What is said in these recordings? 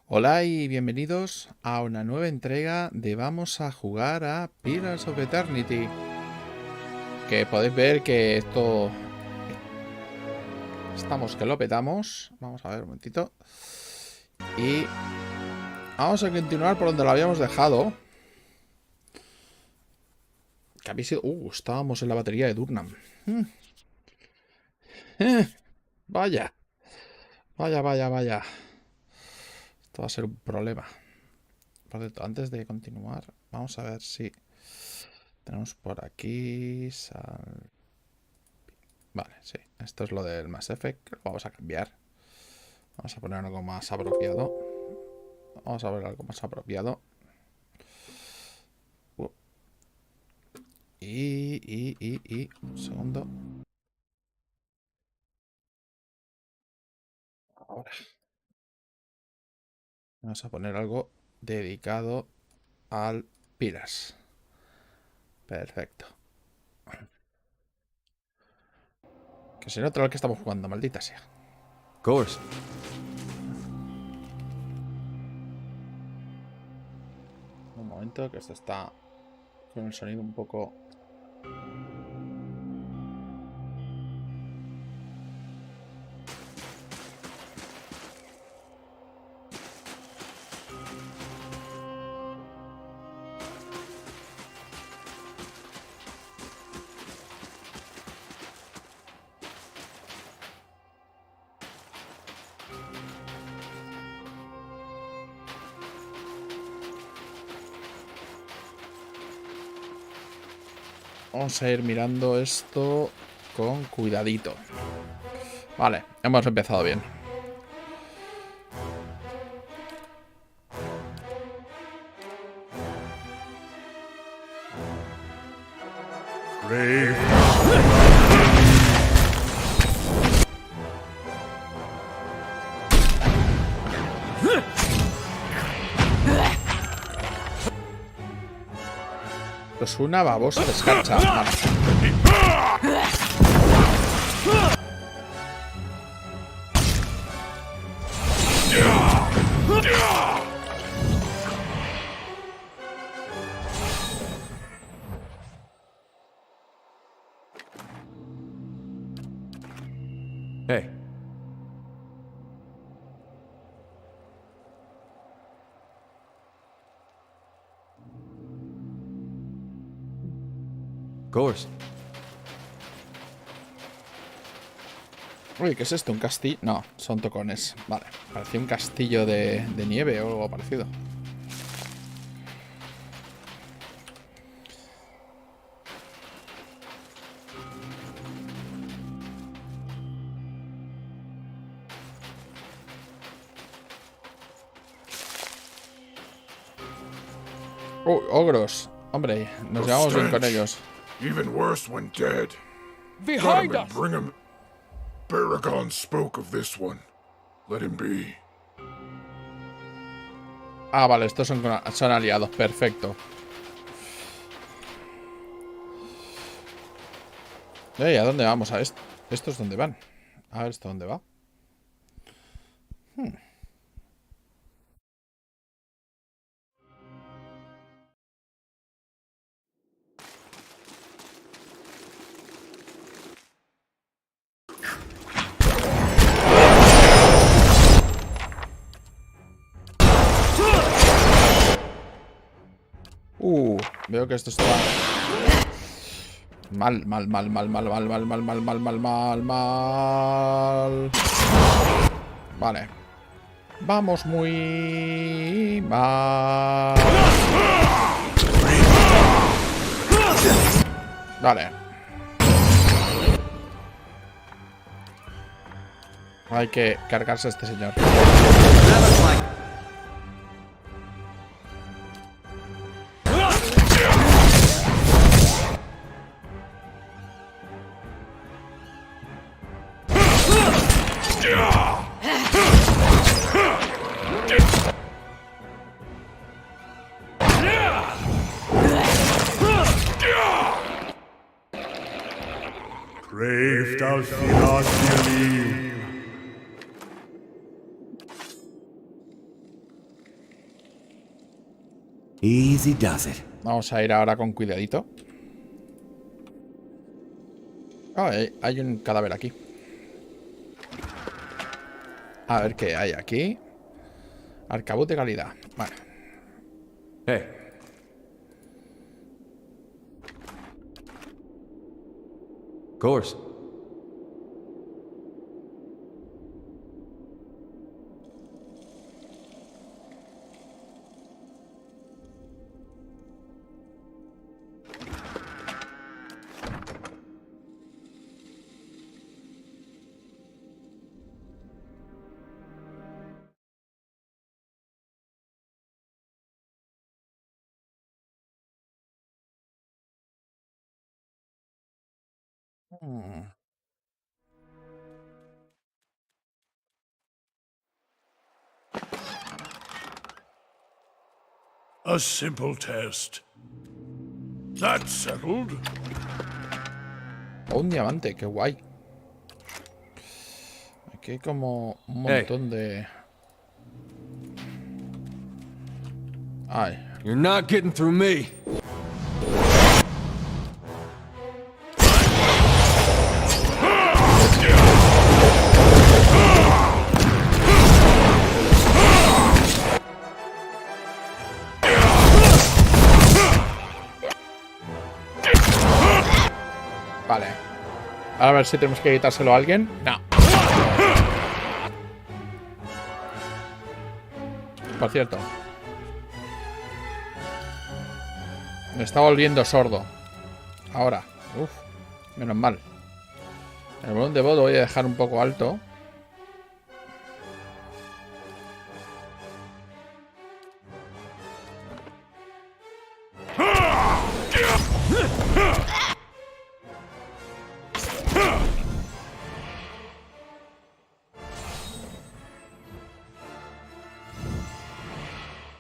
Hola y bienvenidos a una nueva entrega de Vamos a jugar a Pillars of Eternity. Que podéis ver que esto... Estamos que lo petamos. Vamos a ver un momentito. Y... vamos a continuar por donde lo habíamos dejado. Que habéis sido... estábamos en la batería de Durnham. Vaya. Vaya. Esto va a ser un problema. Por cierto, antes de continuar, vamos a ver si... tenemos por aquí... Vale, sí. Esto es lo del Mass Effect. Lo vamos a cambiar. Vamos a poner algo más apropiado. Y... un segundo. Ahora. Vamos a poner algo dedicado al Piras. Perfecto. Que se nota el que estamos jugando, maldita sea. Course. Un momento, que esto está con el sonido un poco... Vamos a ir mirando esto con cuidadito. Vale, hemos empezado bien. Es una babosa de escarcha. Vale. Hey. Course. Uy, ¿qué es esto? ¿Un castillo? No, son tocones. Vale, parecía un castillo de nieve o algo parecido. Ogros. Hombre, nos llevamos bien con ellos. Even worse when dead. Behind Got him and us! bring him. Baragon spoke of this one. Let him be. Ah, vale, estos son aliados. Perfecto. ¿A dónde vamos? ¿A esto? ¿Estos dónde van? A ver, ¿esto dónde va? Veo que esto está... mal. Vale. Vamos muy mal. Vale. Hay que cargarse a este señor. Braved al final. Easy does it. Vamos a ir ahora con cuidadito. Oh, hay un cadáver aquí. A ver qué hay aquí. Arcabuz de calidad. Bueno. Hey. Course. Hmm. A simple test. That's settled. Oh, un diamante, qué guay. Aquí hay como un montón de... Ay. You're not getting through me. Vale. A ver si tenemos que quitárselo a alguien. No. Por cierto. Me está volviendo sordo. Ahora. Uf. Menos mal. El volumen de voz lo voy a dejar un poco alto.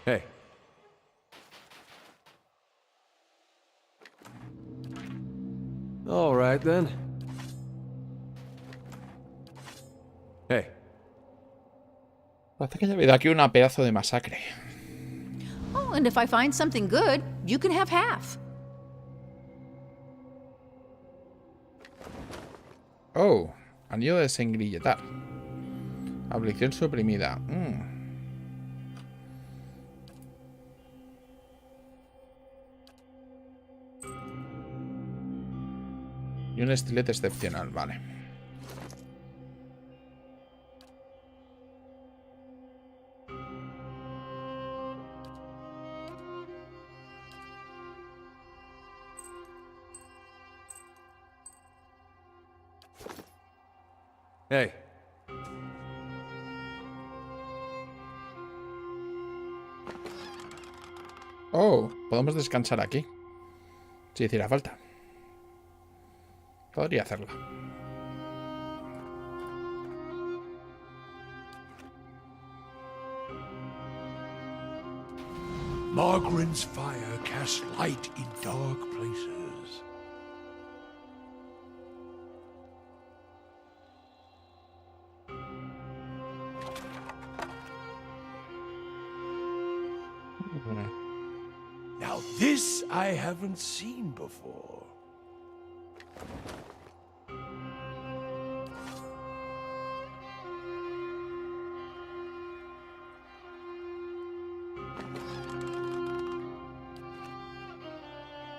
Hey. All right then. Hey. Parece que haya habido aquí una pedazo de masacre. Oh, and if I find something good, you can have half. Oh. Anillo de desengrilletar. Ablicción suprimida. Y un estilete excepcional, vale. Hey. Oh, podemos descansar aquí. Si hiciera falta. Podría hacerlo. Margaren's fire casts light in dark places. Now this I haven't seen before.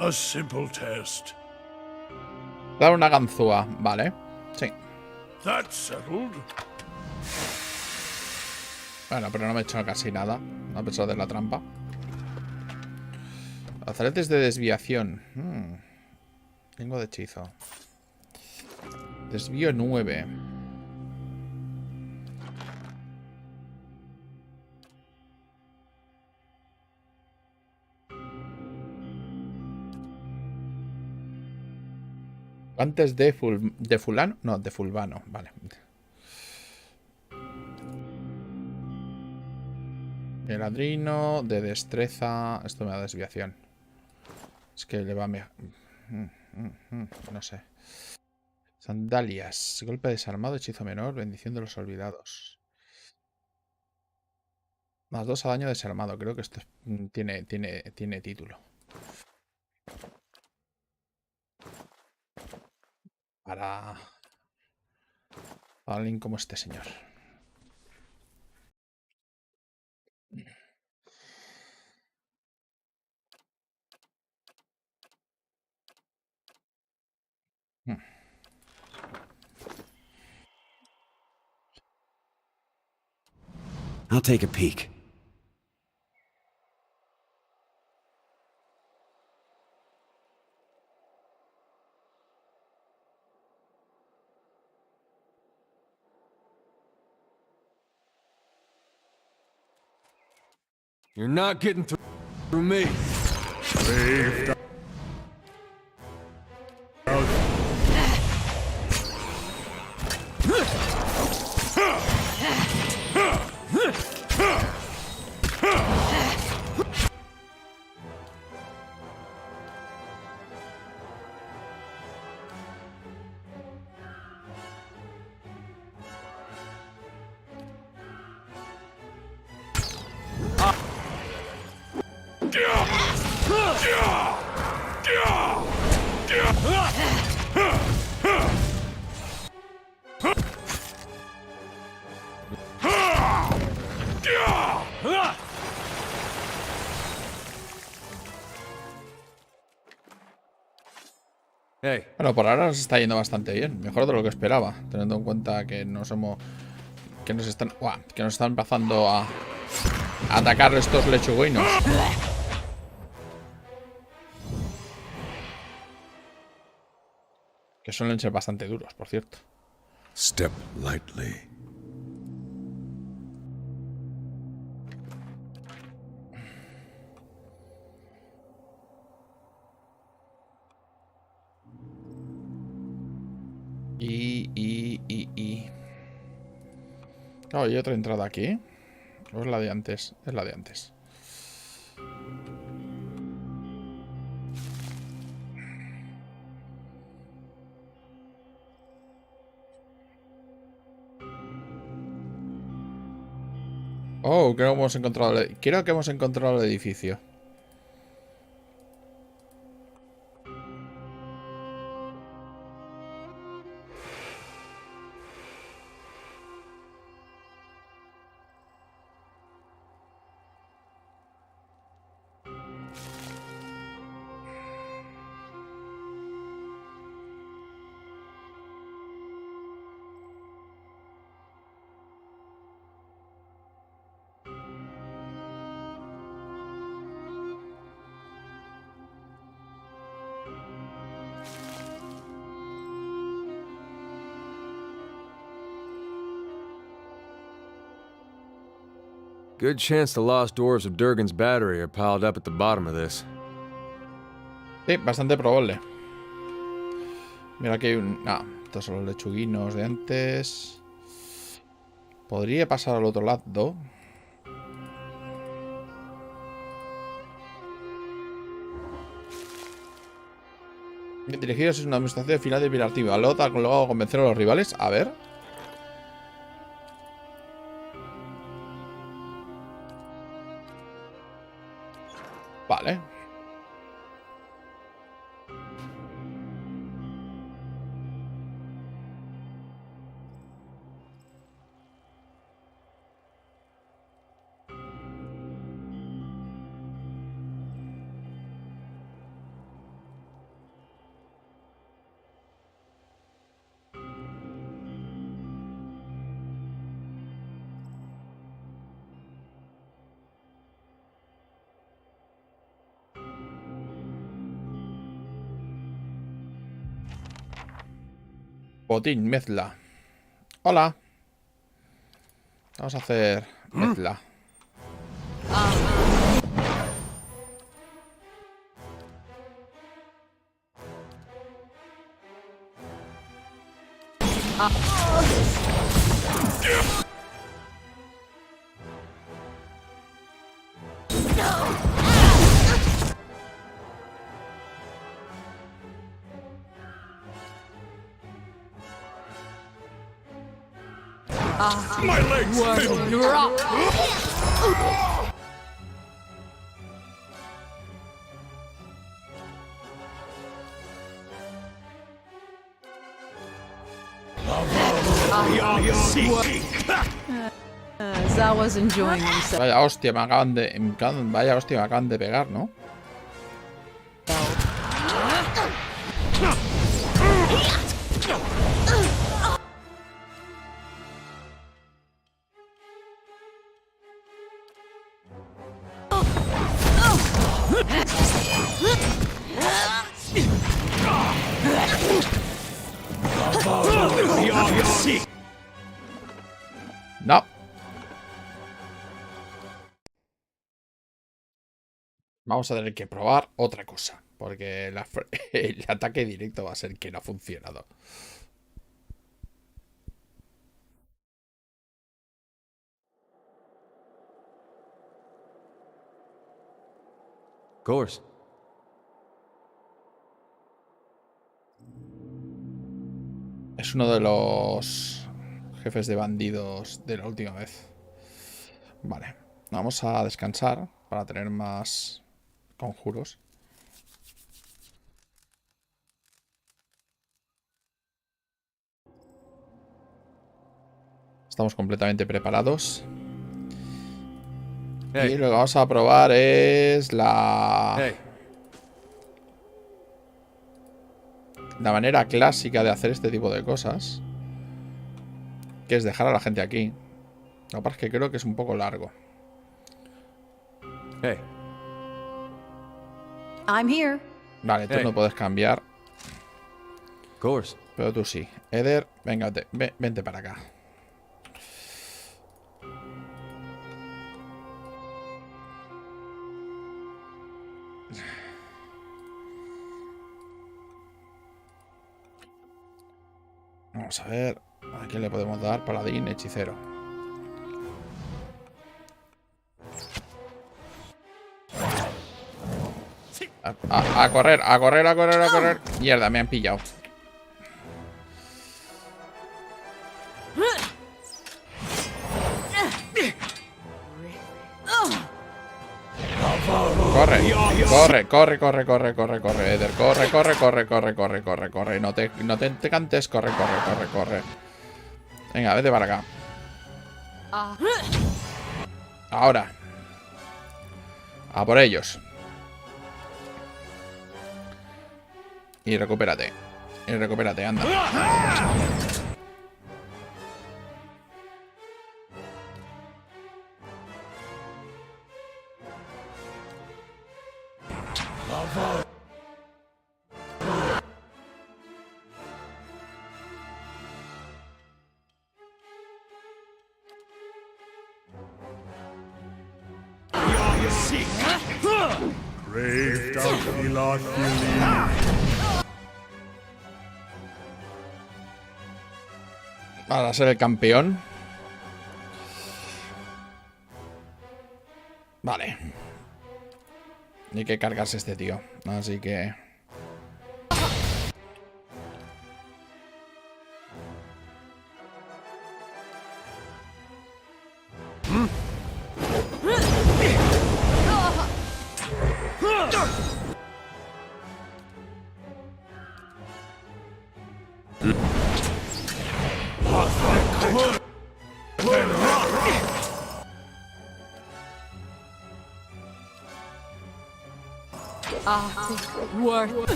A simple test. Dar una ganzúa, vale. Sí. That's settled. Bueno, pero no me he hecho casi nada, a pesar de la trampa. Brazaletes de desviación. Tengo de hechizo. Desvío 9. Antes de fulano. No, de fulvano. Vale. El ladrino de destreza. Esto me da desviación. Es que le va mejor. No sé. Sandalias. Golpe desarmado, hechizo menor, bendición de los olvidados. Más 2 a daño desarmado. Creo que esto tiene título. Para alguien como este señor. Hmm. I'll take a peek. You're not getting through me. Leave. Hey, Bueno, por ahora nos está yendo bastante bien. Mejor de lo que esperaba. Teniendo en cuenta que no somos... Que nos están... ¡Uah! Que nos están empezando a atacar estos lechuguinos. Que suelen ser bastante duros, por cierto. Step lightly. Oh, ¿y otra entrada aquí? ¿O es la de antes? Es la de antes. Oh, creo que hemos encontrado el edificio. good chance the lost dwarves of Durgan's battery are piled up at the bottom of this. Sí, bastante probable. Mira, aquí hay un... Ah, estos son los lechuguinos de antes. Podría pasar al otro lado. Dirigidos es una administración final de piractiva. Luego convencer a los rivales. A ver. Vale. Botín, mezcla. Hola. Vamos a hacer mezcla. My legs! Drop. Zawa's enjoying himself. Vaya hostia, vaya hostia, me acaban de pegar, ¿no? No. Vamos a tener que probar otra cosa. Porque el ataque directo va a ser que no ha funcionado. Of course. Es uno de los jefes de bandidos de la última vez. Vale. Vamos a descansar para tener más conjuros. Estamos completamente preparados. Hey. Y lo que vamos a probar es la manera clásica de hacer este tipo de cosas, que es dejar a la gente aquí. Lo que pasa es que creo que es un poco largo. Hey. I'm here. Vale, tú Hey. no puedes cambiar, Of course. pero tú sí. Eder, venga, vente para acá. Vamos a ver. ¿A quién le podemos dar? Paladín, hechicero. A correr, a correr, a correr, a correr. Mierda, me han pillado. Corre, corre, corre, corre, corre, corre, corre, Eder, corre, corre, corre, corre, corre, corre, corre. No te cantes, corre, corre, corre, corre. Venga, vete para acá. Ahora. A por ellos. Y recupérate. Y recupérate, anda. Brave Daphila. Para ser el campeón. Vale. Hay que cargarse este tío. Así que...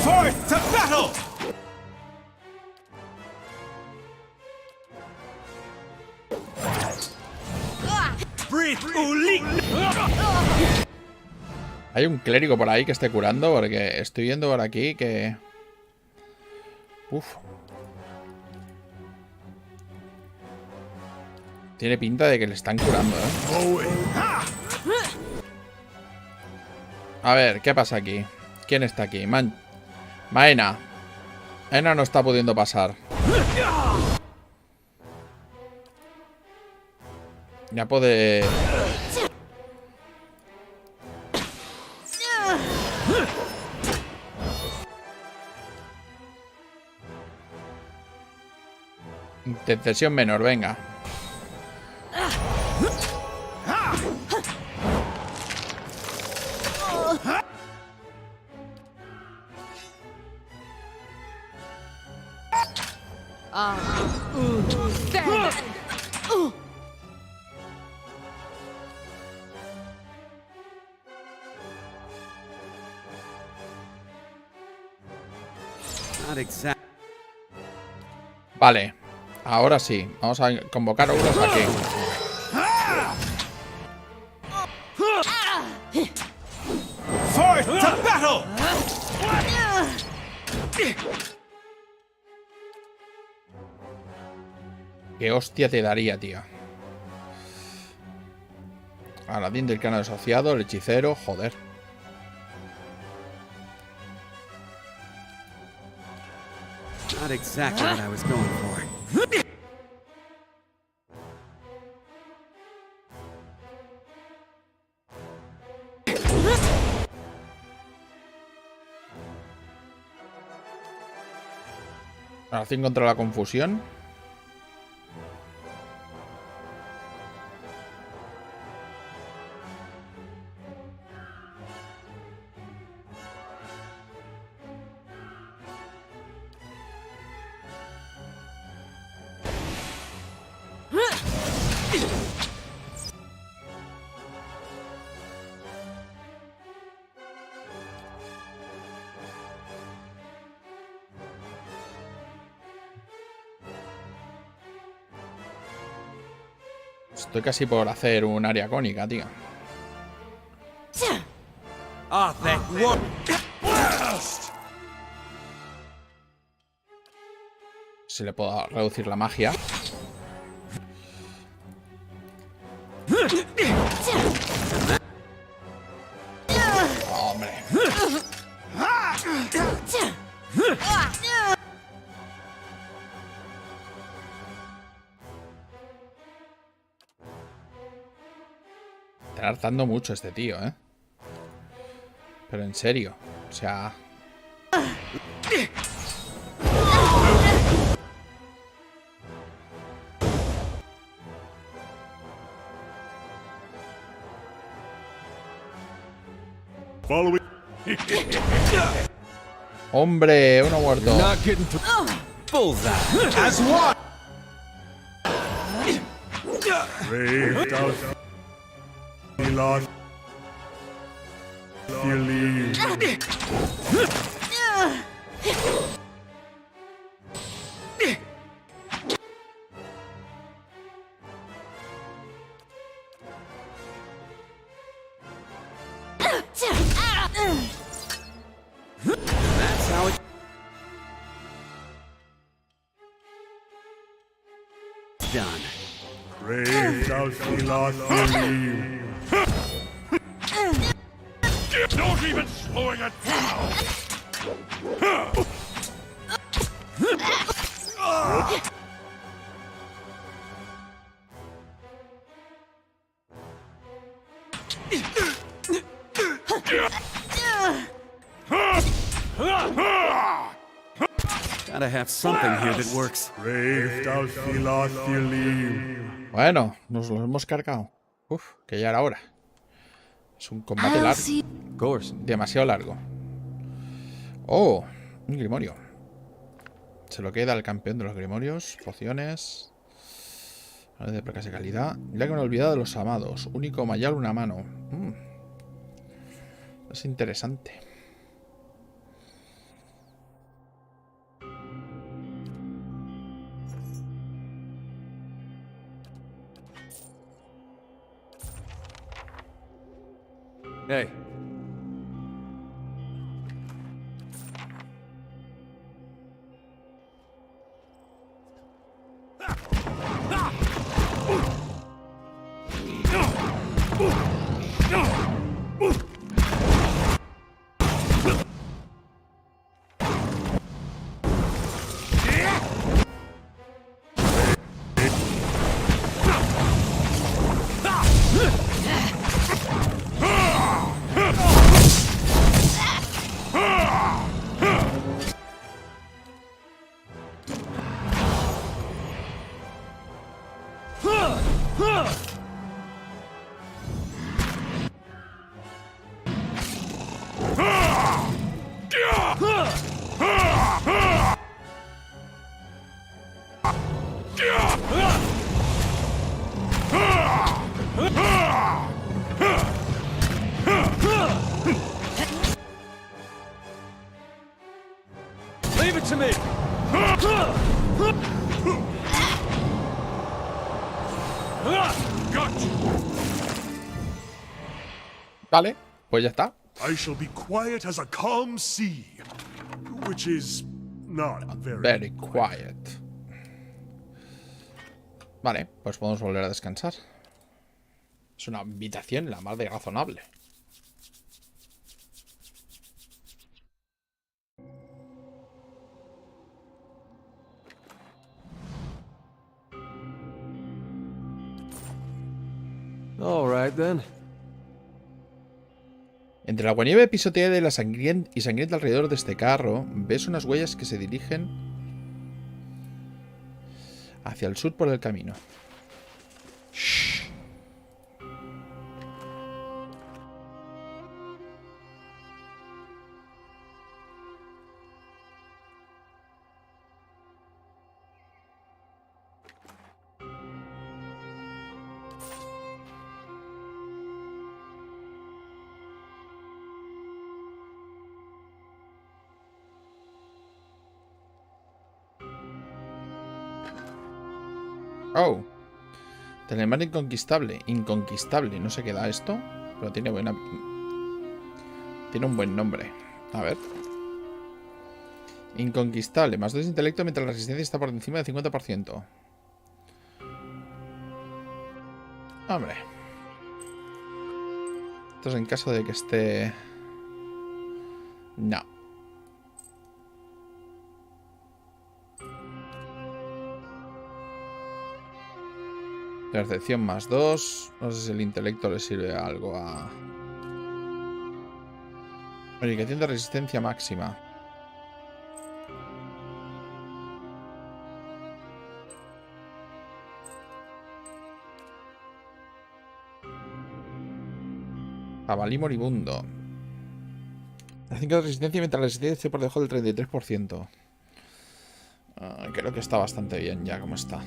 Forth to battle! Breathe, Ulik! Hay un clérigo por ahí que esté curando, porque estoy viendo por aquí que... Uf. Tiene pinta de que le están curando, ¿eh? A ver, ¿qué pasa aquí? ¿Quién está aquí? Maena. Maena no está pudiendo pasar. Ya puede... Intercesión menor, venga. Not exactly. Vale, ahora sí. Vamos a convocar a unos aquí. Forth to battle! ¿Qué hostia te daría, tío? Aladín del canal asociado, el hechicero, joder. Not exactly what I was going for. Acción contra la confusión. Estoy casi por hacer un área cónica, tío. Ah, thank Lord. Si le puedo reducir la magia. Hombre. Está hartando mucho este tío, ¿eh? Pero en serio. O sea... Following. ¡Hombre! Uno muerto. Not getting to bullseye. As one! Braved out. He lost. You leave. That's how it done. Braved out. He lost. You leave. Not even slowing it down! Gotta have something here that works. Braved out. He lost. You leave. Bueno, nos los hemos cargado. Uf, que ya era hora. Es un combate largo. Of course. Demasiado largo. Oh, un grimorio. Se lo queda el campeón de los grimorios. Pociones. De placas de calidad. Ya que me he olvidado de los amados. Único mayal, una mano. Es interesante. Hey. Leave it to me! Vale, pues ya está. I shall be quiet as a calm sea, which is not very. Very quiet. Vale, pues podemos volver a descansar. Es una invitación la más de razonable. All right, then. Entre la aguanieve pisoteada y sangrienta alrededor de este carro, ves unas huellas que se dirigen hacia el sur por el camino. Shh. Oh. Telemar inconquistable. Inconquistable. No sé qué da esto. Pero tiene buena... Tiene un buen nombre. A ver. Inconquistable. Más 2 de intelecto mientras la resistencia está por encima del 50%. Hombre. Esto es en caso de que esté... No. Percepción más 2. No sé si el intelecto le sirve a algo a... Verificación de resistencia máxima. Jabalí moribundo. La 5 de resistencia mientras la resistencia esté por debajo del 33%. Creo que está bastante bien ya como está.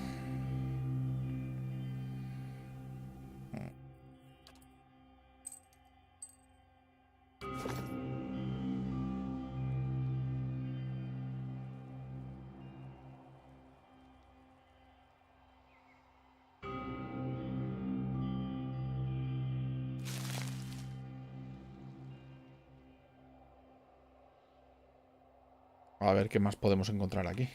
A ver qué más podemos encontrar aquí.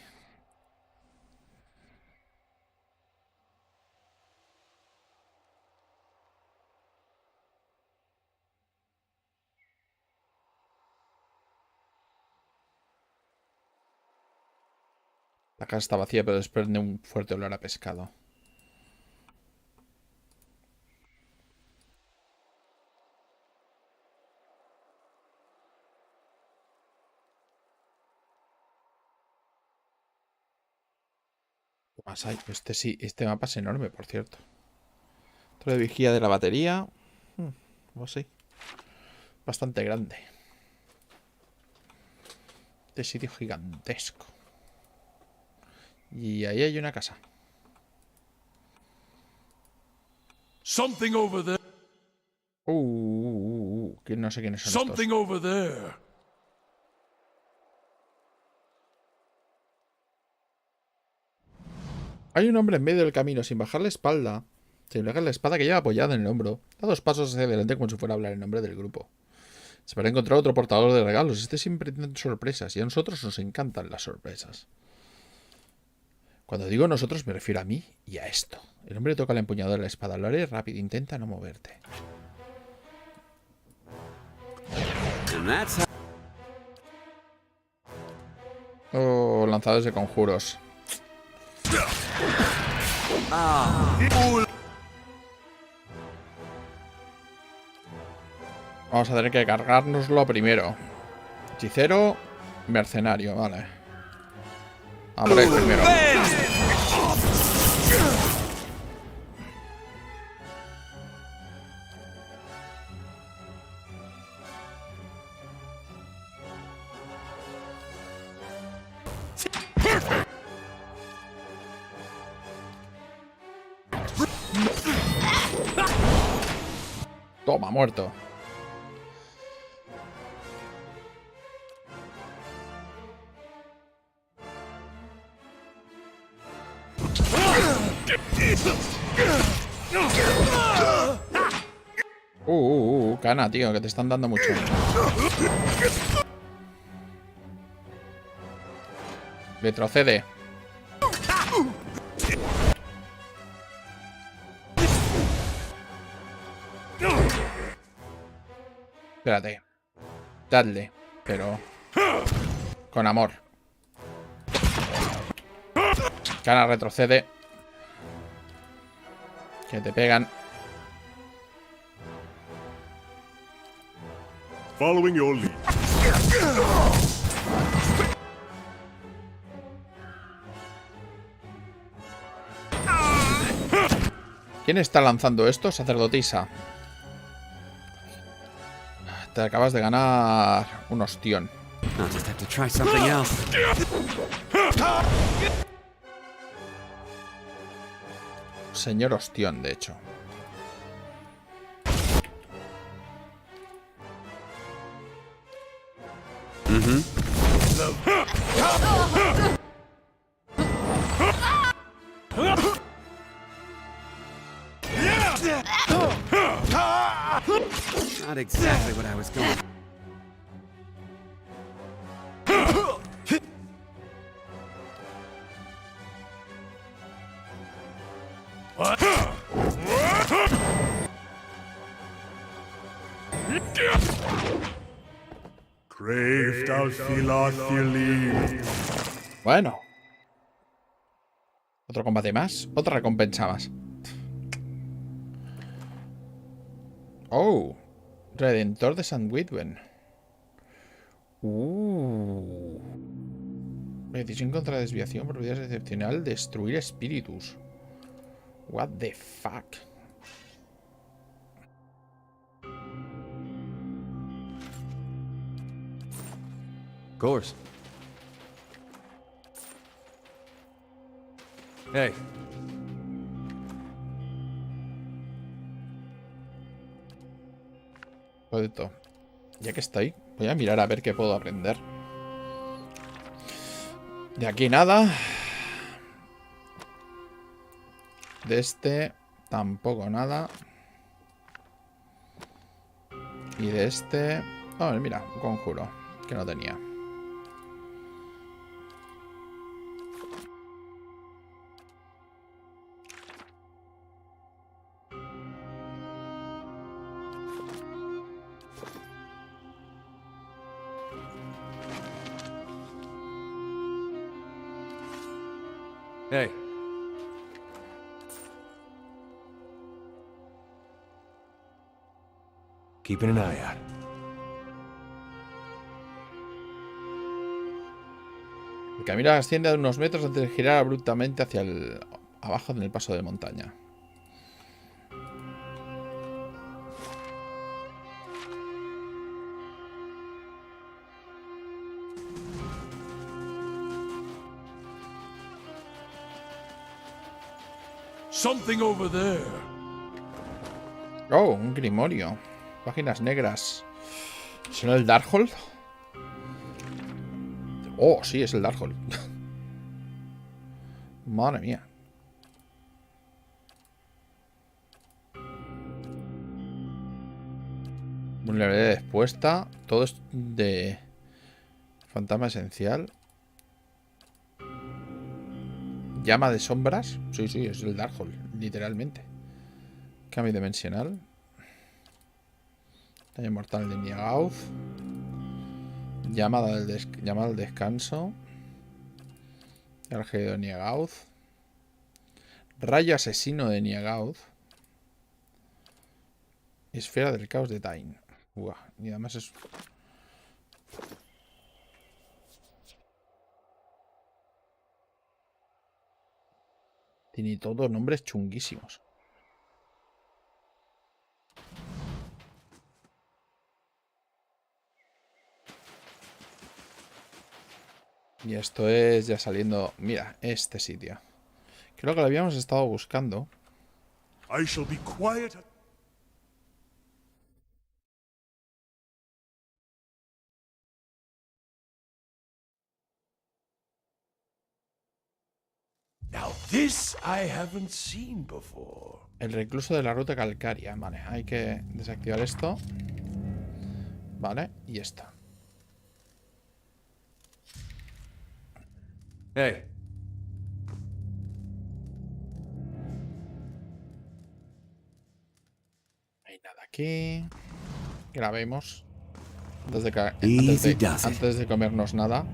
La casa está vacía, pero desprende un fuerte olor a pescado. ¿Qué más hay? Este mapa es enorme, por cierto. Torre de vigía de la batería. No sé. Bastante grande. Este sitio gigantesco. Y ahí hay una casa. Something over there. Que no sé quiénes son Something estos. over there. Hay un hombre en medio del camino sin bajar la espalda. Se le la espada que lleva apoyada en el hombro. Da 2 pasos hacia adelante como si fuera a hablar en nombre del grupo. Se para encontrar otro portador de regalos. Este siempre tiene sorpresas y a nosotros nos encantan las sorpresas. Cuando digo nosotros me refiero a mí y a esto. El hombre toca el empuñador de la espada. Lo haré rápido. Intenta no moverte. Oh, lanzadores de conjuros. Vamos a tener que cargárnoslo primero. Hechicero, mercenario, vale. Vamos a ir primero. Toma, muerto. Cana, tío, que te están dando mucho. Retrocede. Espérate. Dadle, pero con amor. Cana, retrocede. Que te pegan. Following your lead. ¿Quién está lanzando esto? Sacerdotisa. Te acabas de ganar un ostión. I'll just have to try something else. Señor ostión, de hecho. Not exactly what I was going. Craved al filacieli. Bueno. Otro combate más. Otra recompensa más. Oh. Redentor de San Widwen. Decisión contra desviación, propiedad excepcional, destruir espíritus. What the fuck. Of course. Hey. Joder, ya que estoy, voy a mirar a ver qué puedo aprender. De aquí nada. De este tampoco nada. Y de este... Oh, mira, un conjuro que no tenía. Hey. Keeping an eye out. El camino asciende a unos metros antes de girar abruptamente hacia el... abajo en el paso de montaña. Something over there. Oh, un grimorio. Páginas negras. ¿Será el Darkhold? Oh, sí, es el Darkhold. Madre mía. Vulnerabilidad expuesta. Todo es de fantasma esencial. Llama de sombras. Sí, sí, es el Darkhold, literalmente. Cambio dimensional. Daño mortal de Niagauz. Llamada al descanso. Argeo de Niagauz. Rayo asesino de Niagauz. Esfera del caos de Tain. Uah, y además es... Tiene todos nombres chunguísimos. Y esto es ya saliendo... Mira, este sitio. Creo que lo habíamos estado buscando. I shall be quiet. Now this I haven't seen before. El recluso de la ruta calcárea. Vale, hay que desactivar esto. Vale, y esto. Hey, No hay nada aquí. Grabemos. Easy does it. Antes de comernos nada.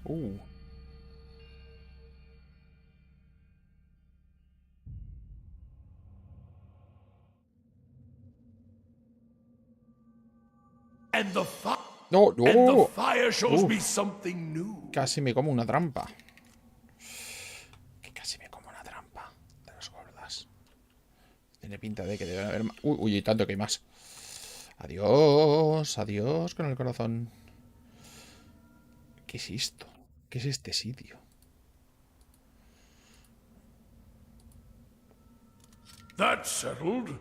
Uh. And the No, no. fire shows Uh. me something new. Casi me como una trampa. Que casi me como una trampa. De las gordas. Tiene pinta de que debe haber más. Uy, uy, y tanto que hay más. Adiós, adiós con el corazón. ¿Qué es esto? ¿Qué es este sitio? That's settled.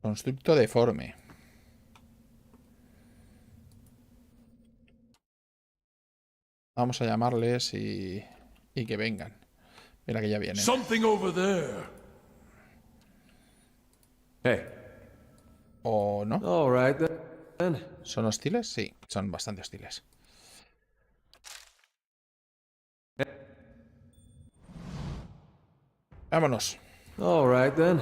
Constructo deforme. Vamos a llamarles y que vengan. Mira que ya vienen. Something over there. hey. ¿O no? All right then. ¿Son hostiles? Sí, son bastante hostiles. Vámonos. All right then.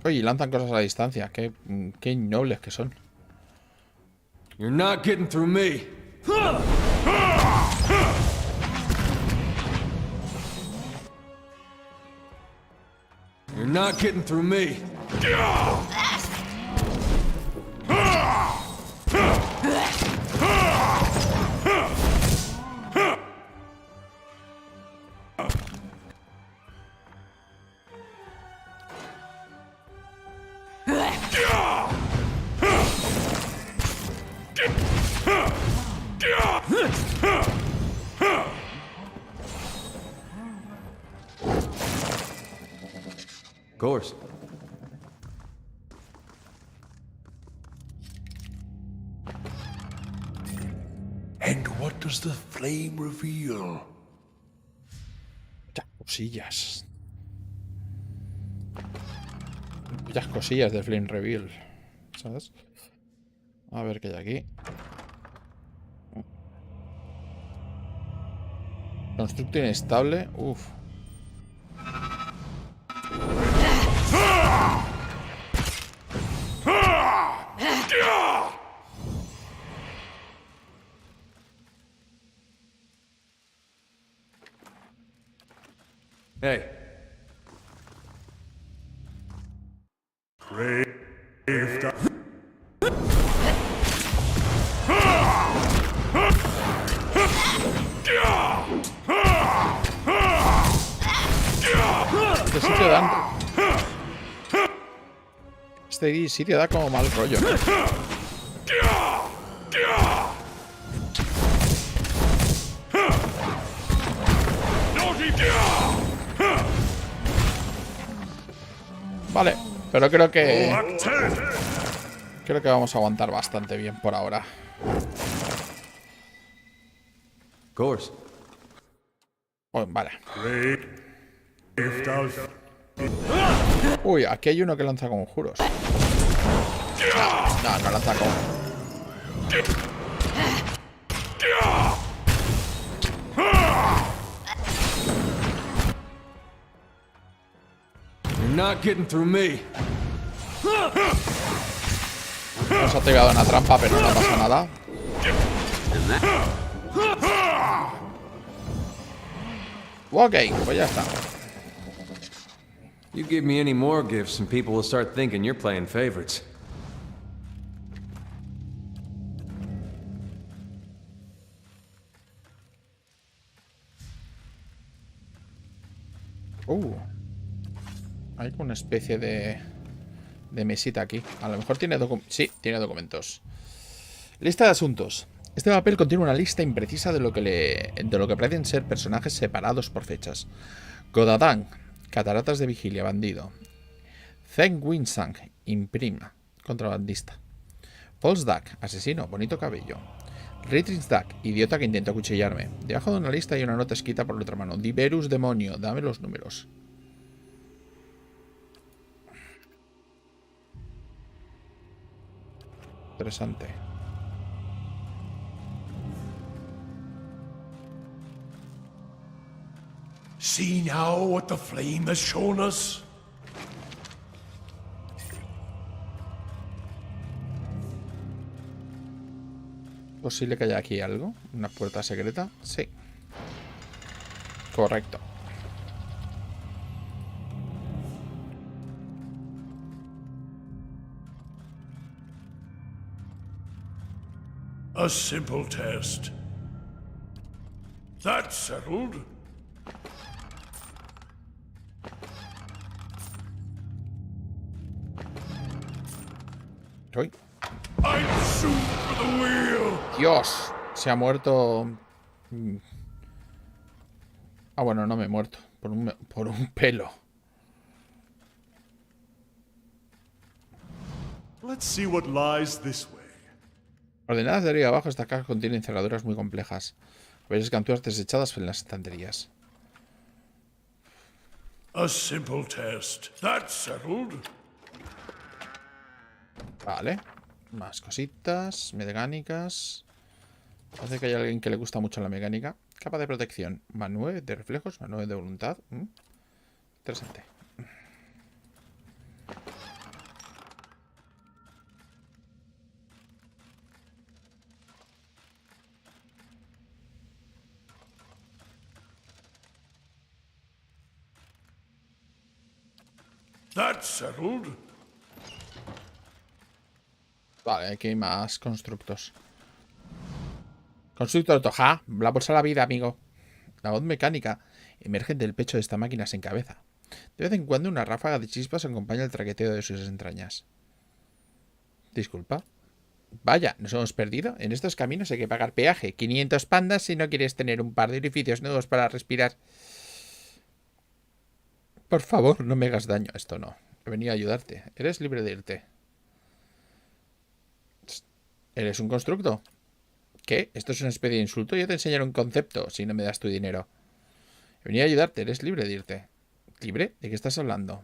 Oye, lanzan cosas a la distancia. Qué nobles que son. You're not getting through me. You're not getting through me. Of course. And what does the flame reveal? Muchas cosillas. Muchas cosillas de Flame Reveal. ¿Sabes? A ver qué hay aquí. Constructo inestable. Uf. Hey. Este sitio da... Este sitio da como mal rollo, ¿no? Vale, pero creo que vamos a aguantar bastante bien por ahora. Of course. Oh, vale. Uy, aquí hay uno que lanza conjuros. No lanza conjuros. You're not getting through me. Nos ha tirado una trampa, pero no pasa nada. Ok, pues ya está. You give me any more gifts and people will start thinking you're playing favorites. Hay una especie de de mesita aquí. A lo mejor tiene documentos. Sí, tiene documentos. Lista de asuntos. Este papel contiene una lista imprecisa de lo que parecen ser personajes separados por fechas. Godadang, cataratas de vigilia, bandido. Zeng Winsang, imprima, contrabandista. Volsdak, asesino, bonito cabello. Ritrinsdak, idiota que intentó acuchillarme. Debajo de una lista hay una nota escrita por otra mano. Diverus, demonio, dame los números. Interesante. See now what the flame has shown us? ¿Posible que haya aquí algo? ¿Una puerta secreta? Sí. Correcto. A simple test. That's settled. Uy. I'm soon for the wheel. Dios, se ha muerto. Ah, bueno, no me he muerto. Por un pelo. Let's see what lies this way. Ordenadas de arriba abajo, esta caja contiene cerraduras muy complejas. A veces capturas desechadas en las estanterías. A simple test. That's settled. Vale. Más cositas mecánicas. Parece que hay alguien que le gusta mucho la mecánica. Capa de protección. Más 9 de reflejos, más 9 de voluntad. Interesante. That's settled. Vale, aquí hay más constructos. Constructor Toja, la bolsa de la vida, amigo. La voz mecánica emergente del pecho de esta máquina se encabeza. De vez en cuando una ráfaga de chispas acompaña el traqueteo de sus entrañas. Disculpa. Vaya, nos hemos perdido. En estos caminos hay que pagar peaje. 500 pandas si no quieres tener un par de orificios nuevos para respirar. Por favor, no me hagas daño. Esto no. He venido a ayudarte. Eres libre de irte. ¿Eres un constructo? ¿Qué? ¿Esto es una especie de insulto? Yo te enseñaré un concepto si no me das tu dinero. He venido a ayudarte. Eres libre de irte. ¿Libre? ¿De qué estás hablando?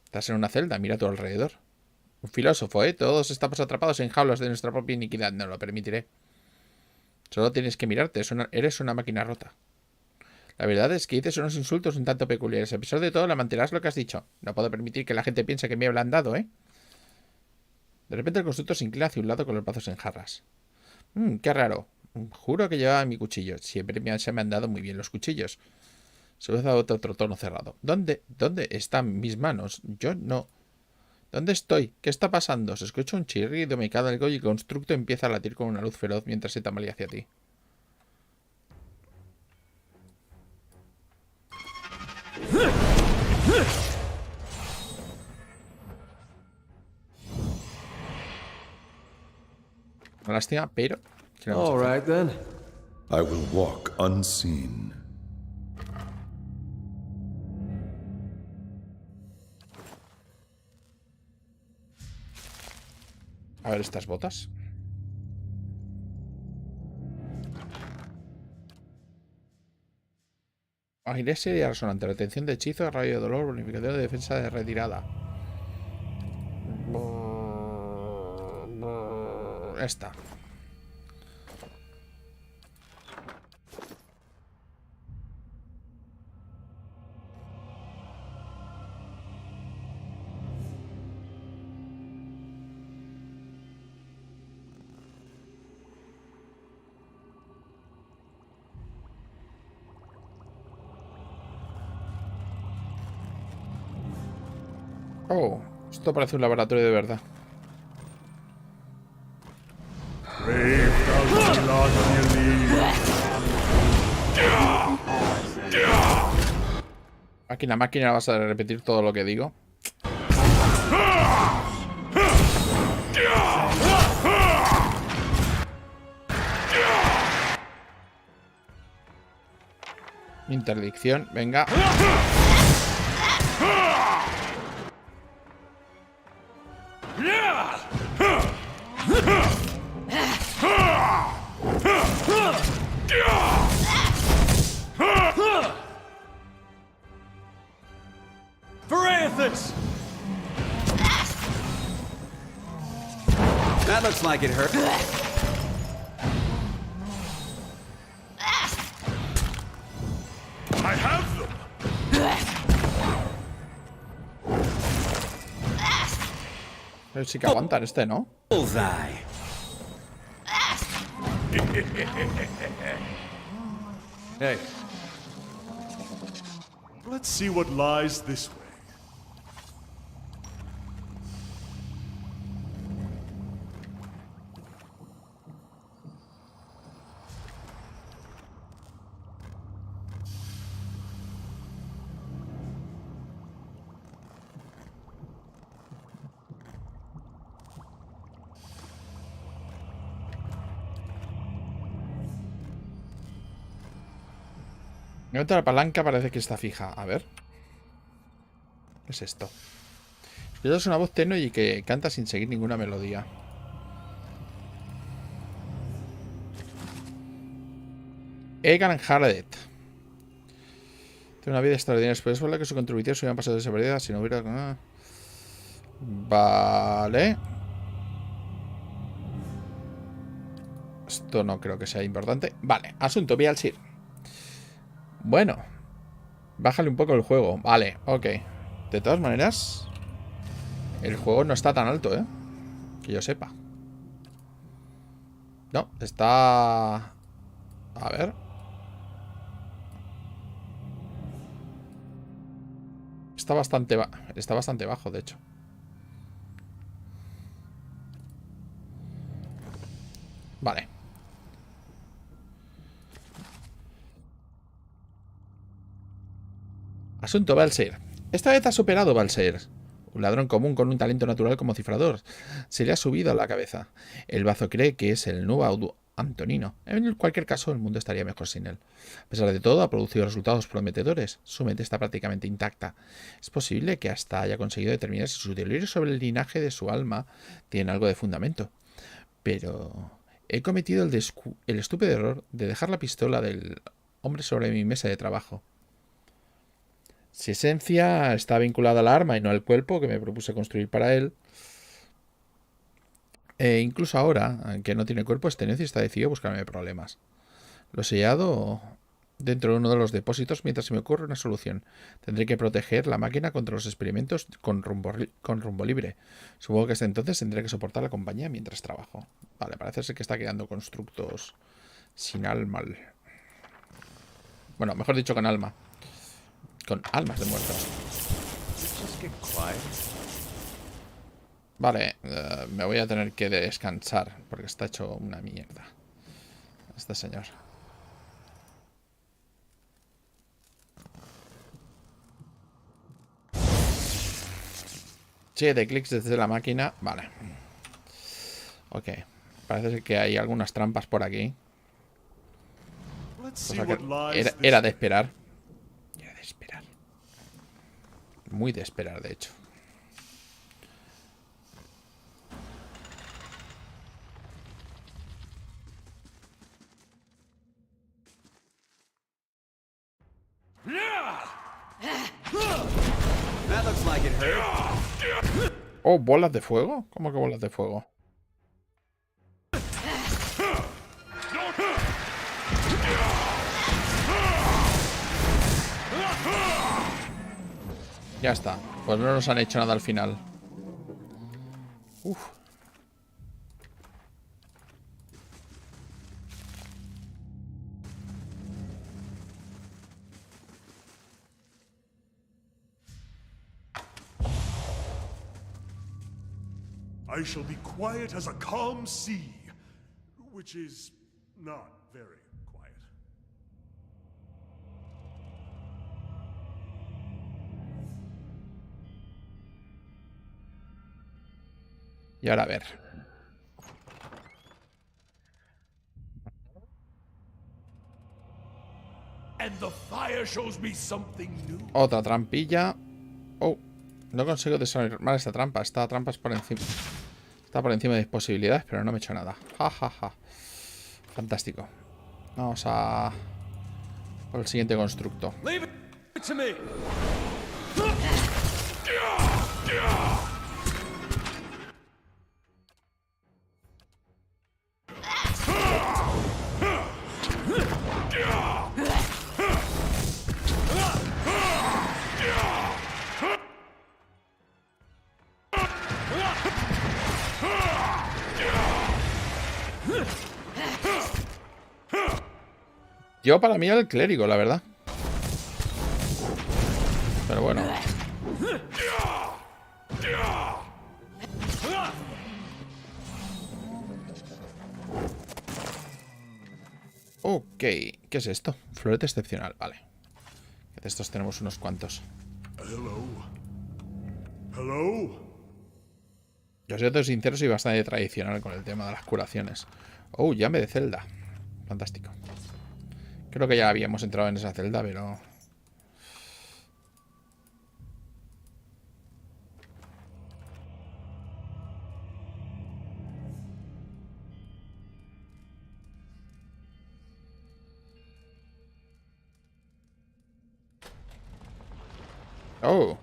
Estás en una celda. Mira a tu alrededor. Un filósofo, ¿eh? Todos estamos atrapados en jaulas de nuestra propia iniquidad. No lo permitiré. Solo tienes que mirarte. Eres una máquina rota. La verdad es que dices unos insultos un tanto peculiares. A pesar de todo, mantendrás lo que has dicho. No puedo permitir que la gente piense que me he ablandado, ¿eh? De repente el constructor se inclina hacia un lado con los brazos en jarras. Qué raro. Juro que llevaba mi cuchillo. Siempre se me han dado muy bien los cuchillos. Se ha dado otro tono cerrado. ¿Dónde están mis manos? Yo no... ¿Dónde estoy? ¿Qué está pasando? Se escucha un chirrido, me cae algo y el constructo empieza a latir con una luz feroz mientras se tambalea hacia ti. Una lástima, pero... All right, then. I will walk unseen. A ver estas botas. Aire seria resonante. Retención de hechizo, rayo de dolor, bonificador de defensa de retirada. Esta. Oh, esto parece un laboratorio de verdad. Aquí en la máquina vas a repetir todo lo que digo. Interdicción, venga. That looks like it hurt. I have them! Pero sí que aguantan este, ¿no? Bullseye. Hey, Let's see what lies this way. La palanca parece que está fija. A ver. ¿Qué es esto? Escuchas una voz tenue y que canta sin seguir ninguna melodía. Egan Hardet. Tiene una vida extraordinaria. Después de que su contribución se hubieran pasado desapercibida si no hubiera... Vale. Esto no creo que sea importante. Vale, asunto, Bialsir. Bueno. Bájale un poco el juego. Vale, ok. De todas maneras, el juego no está tan alto, ¿eh? Que yo sepa. No, está... A ver. Está bastante bajo, de hecho. Vale. Asunto, Balser. Esta vez ha superado Balser. Un ladrón común con un talento natural como cifrador. Se le ha subido a la cabeza. El bazo cree que es el nuevo Antonino. En cualquier caso, el mundo estaría mejor sin él. A pesar de todo, ha producido resultados prometedores. Su mente está prácticamente intacta. Es posible que hasta haya conseguido determinar si su delirio sobre el linaje de su alma tiene algo de fundamento. Pero he cometido el estúpido error de dejar la pistola del hombre sobre mi mesa de trabajo. Si esencia está vinculada al arma y no al cuerpo que me propuse construir para él. Incluso ahora, aunque no tiene cuerpo, este necio está decidido a buscarme problemas. Lo he sellado dentro de uno de los depósitos mientras se me ocurre una solución. Tendré que proteger la máquina contra los experimentos con rumbo libre. Supongo que hasta entonces tendré que soportar la compañía mientras trabajo. Vale, parece ser que está creando constructos sin alma. Bueno, mejor dicho, con alma. Con almas de muertos. Vale, me voy a tener que descansar porque está hecho una mierda este señor. Siete clics desde la máquina. Vale. Ok. Parece ser que hay algunas trampas por aquí. Cosa que era de esperar. Era de esperar. Muy de esperar, de hecho. That looks like it hurt. Oh, ¿bolas de fuego? ¿Cómo que bolas de fuego? Ya está. Pues no nos han hecho nada al final. Uf. I shall be quiet as a calm sea, which is not very quiet. Y ahora a ver. and the fire shows me something new. Otra trampilla. Oh, no consigo desarmar esta trampa. Esta trampa es por encima. Está por encima de mis posibilidades, pero no me he hecho nada. Ja, ja, ja. Fantástico. Vamos a por el siguiente constructo. Leave it to me. Yo para mí era el clérigo, la verdad. Pero bueno. Ok, ¿qué es esto? Florete excepcional, vale. De estos tenemos unos cuantos. Hello? Hello? Yo soy todo sincero, soy bastante tradicional con el tema de las curaciones. Oh, llame de celda. Fantástico. Creo que ya habíamos entrado en esa celda, pero... Oh.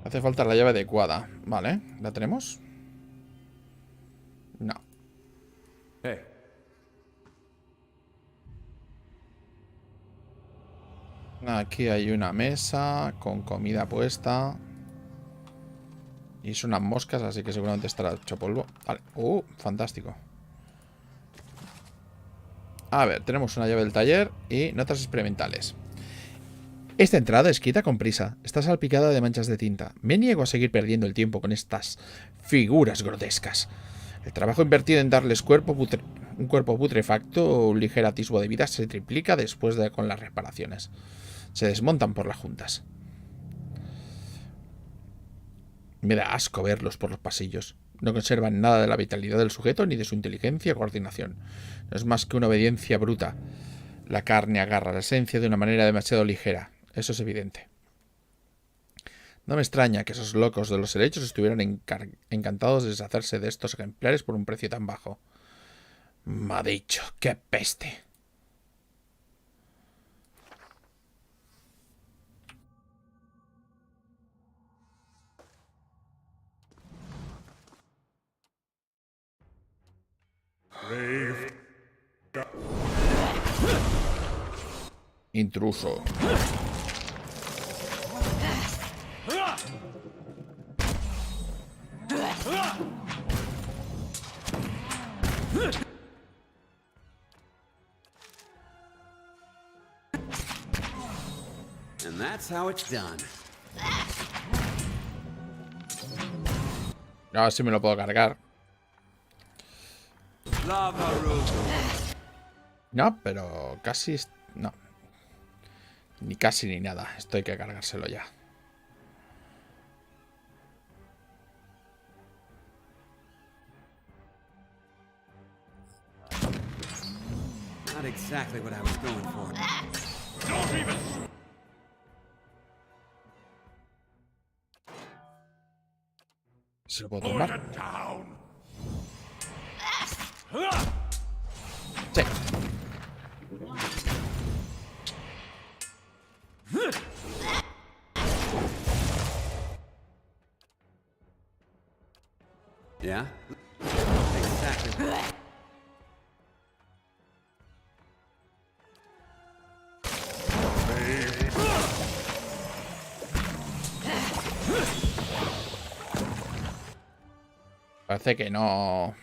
Hace falta la llave adecuada. Vale, ¿la tenemos? No. Hey. Aquí hay una mesa con comida puesta. Y son unas moscas, así que seguramente estará hecho polvo. Vale. Fantástico. A ver, tenemos una llave del taller y notas experimentales. Esta entrada escrita con prisa. Está salpicada de manchas de tinta. Me niego a seguir perdiendo el tiempo con estas figuras grotescas. El trabajo invertido en darles un cuerpo putrefacto o un ligero atisbo de vida se triplica después de con las reparaciones. Se desmontan por las juntas. Me da asco verlos por los pasillos. No conservan nada de la vitalidad del sujeto ni de su inteligencia o coordinación. No es más que una obediencia bruta. La carne agarra la esencia de una manera demasiado ligera. Eso es evidente. No me extraña que esos locos de los helechos estuvieran encantados de deshacerse de estos ejemplares por un precio tan bajo. Me ha dicho, ¡qué peste! Intruso. And that's how it's done. Ahora sí me lo puedo cargar. Lava room. No, pero casi... No. Ni casi ni nada. Esto hay que cargárselo ya. Not exactly what I was going for. Don't even... ¿Se lo puedo tomar? down. Sí. Yeah? Exactly. Parece que no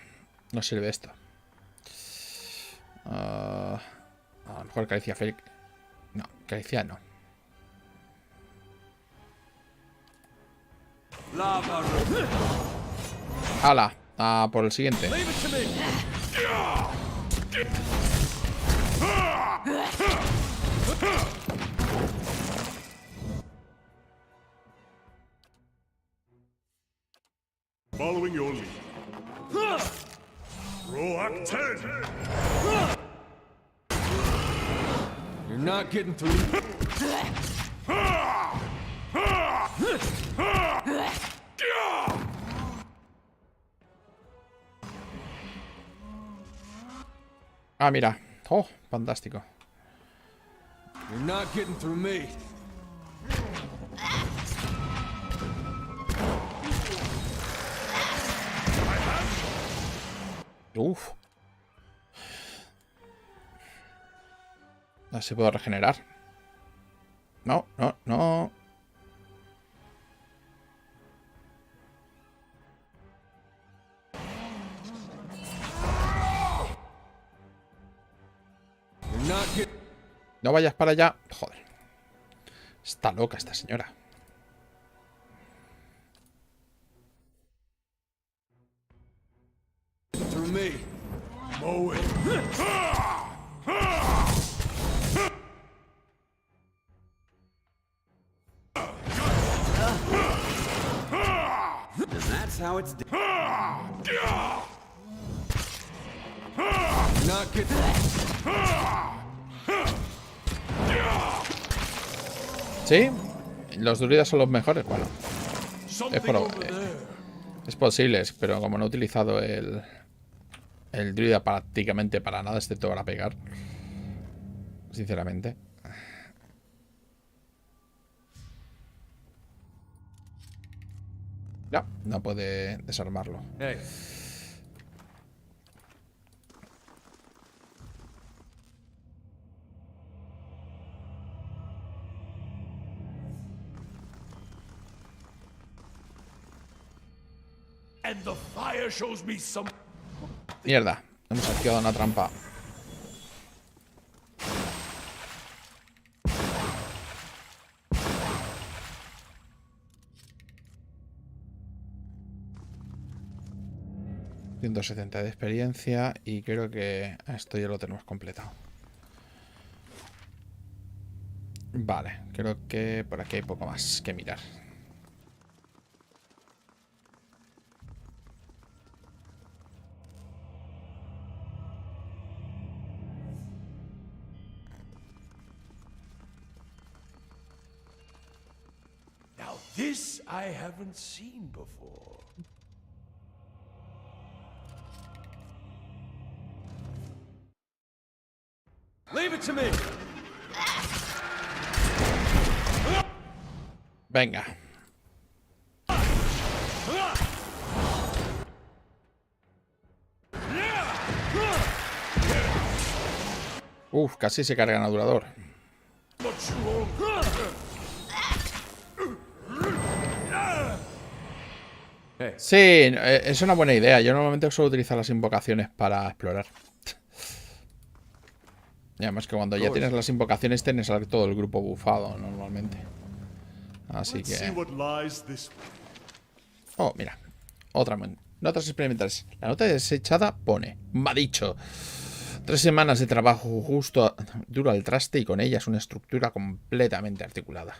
sirve esto. A lo mejor caricia Félix. No, caricia no. Lava room. ¡Hala! A por el siguiente. Leave it to me. Following your lead. Rock 10. You're not getting through. Ah, mira. Oh, fantástico. You're not getting through me. Uf. A ver si puedo regenerar. No, no, no. You're not getting No vayas para allá. Joder. Está loca esta señora. through me. Mow it. And that's how it's done. You're not getting. ¿Sí? Los druidas son los mejores. Bueno, Something por- over there. es posible, pero como no he utilizado el druida prácticamente para nada, excepto para pegar. Sinceramente. No, no puede desarmarlo. Hey, And the fire shows me some. Mierda, hemos activado una trampa. ...170 de experiencia... ...y creo que esto ya lo tenemos completado. Vale, creo que por aquí hay poco más que mirar. Now this I haven't seen before. leave it to me. Venga. Uf, casi se carga el durador. What you all... Sí, es una buena idea. Yo normalmente suelo utilizar las invocaciones para explorar. Y además que cuando ya tienes las invocaciones tienes a todo el grupo bufado normalmente. Así Let's see que... what lies this way. Oh, mira. Notas experimentales. La nota desechada pone... Me ha dicho. 3 semanas de trabajo justo duro al traste y con ellas una estructura completamente articulada.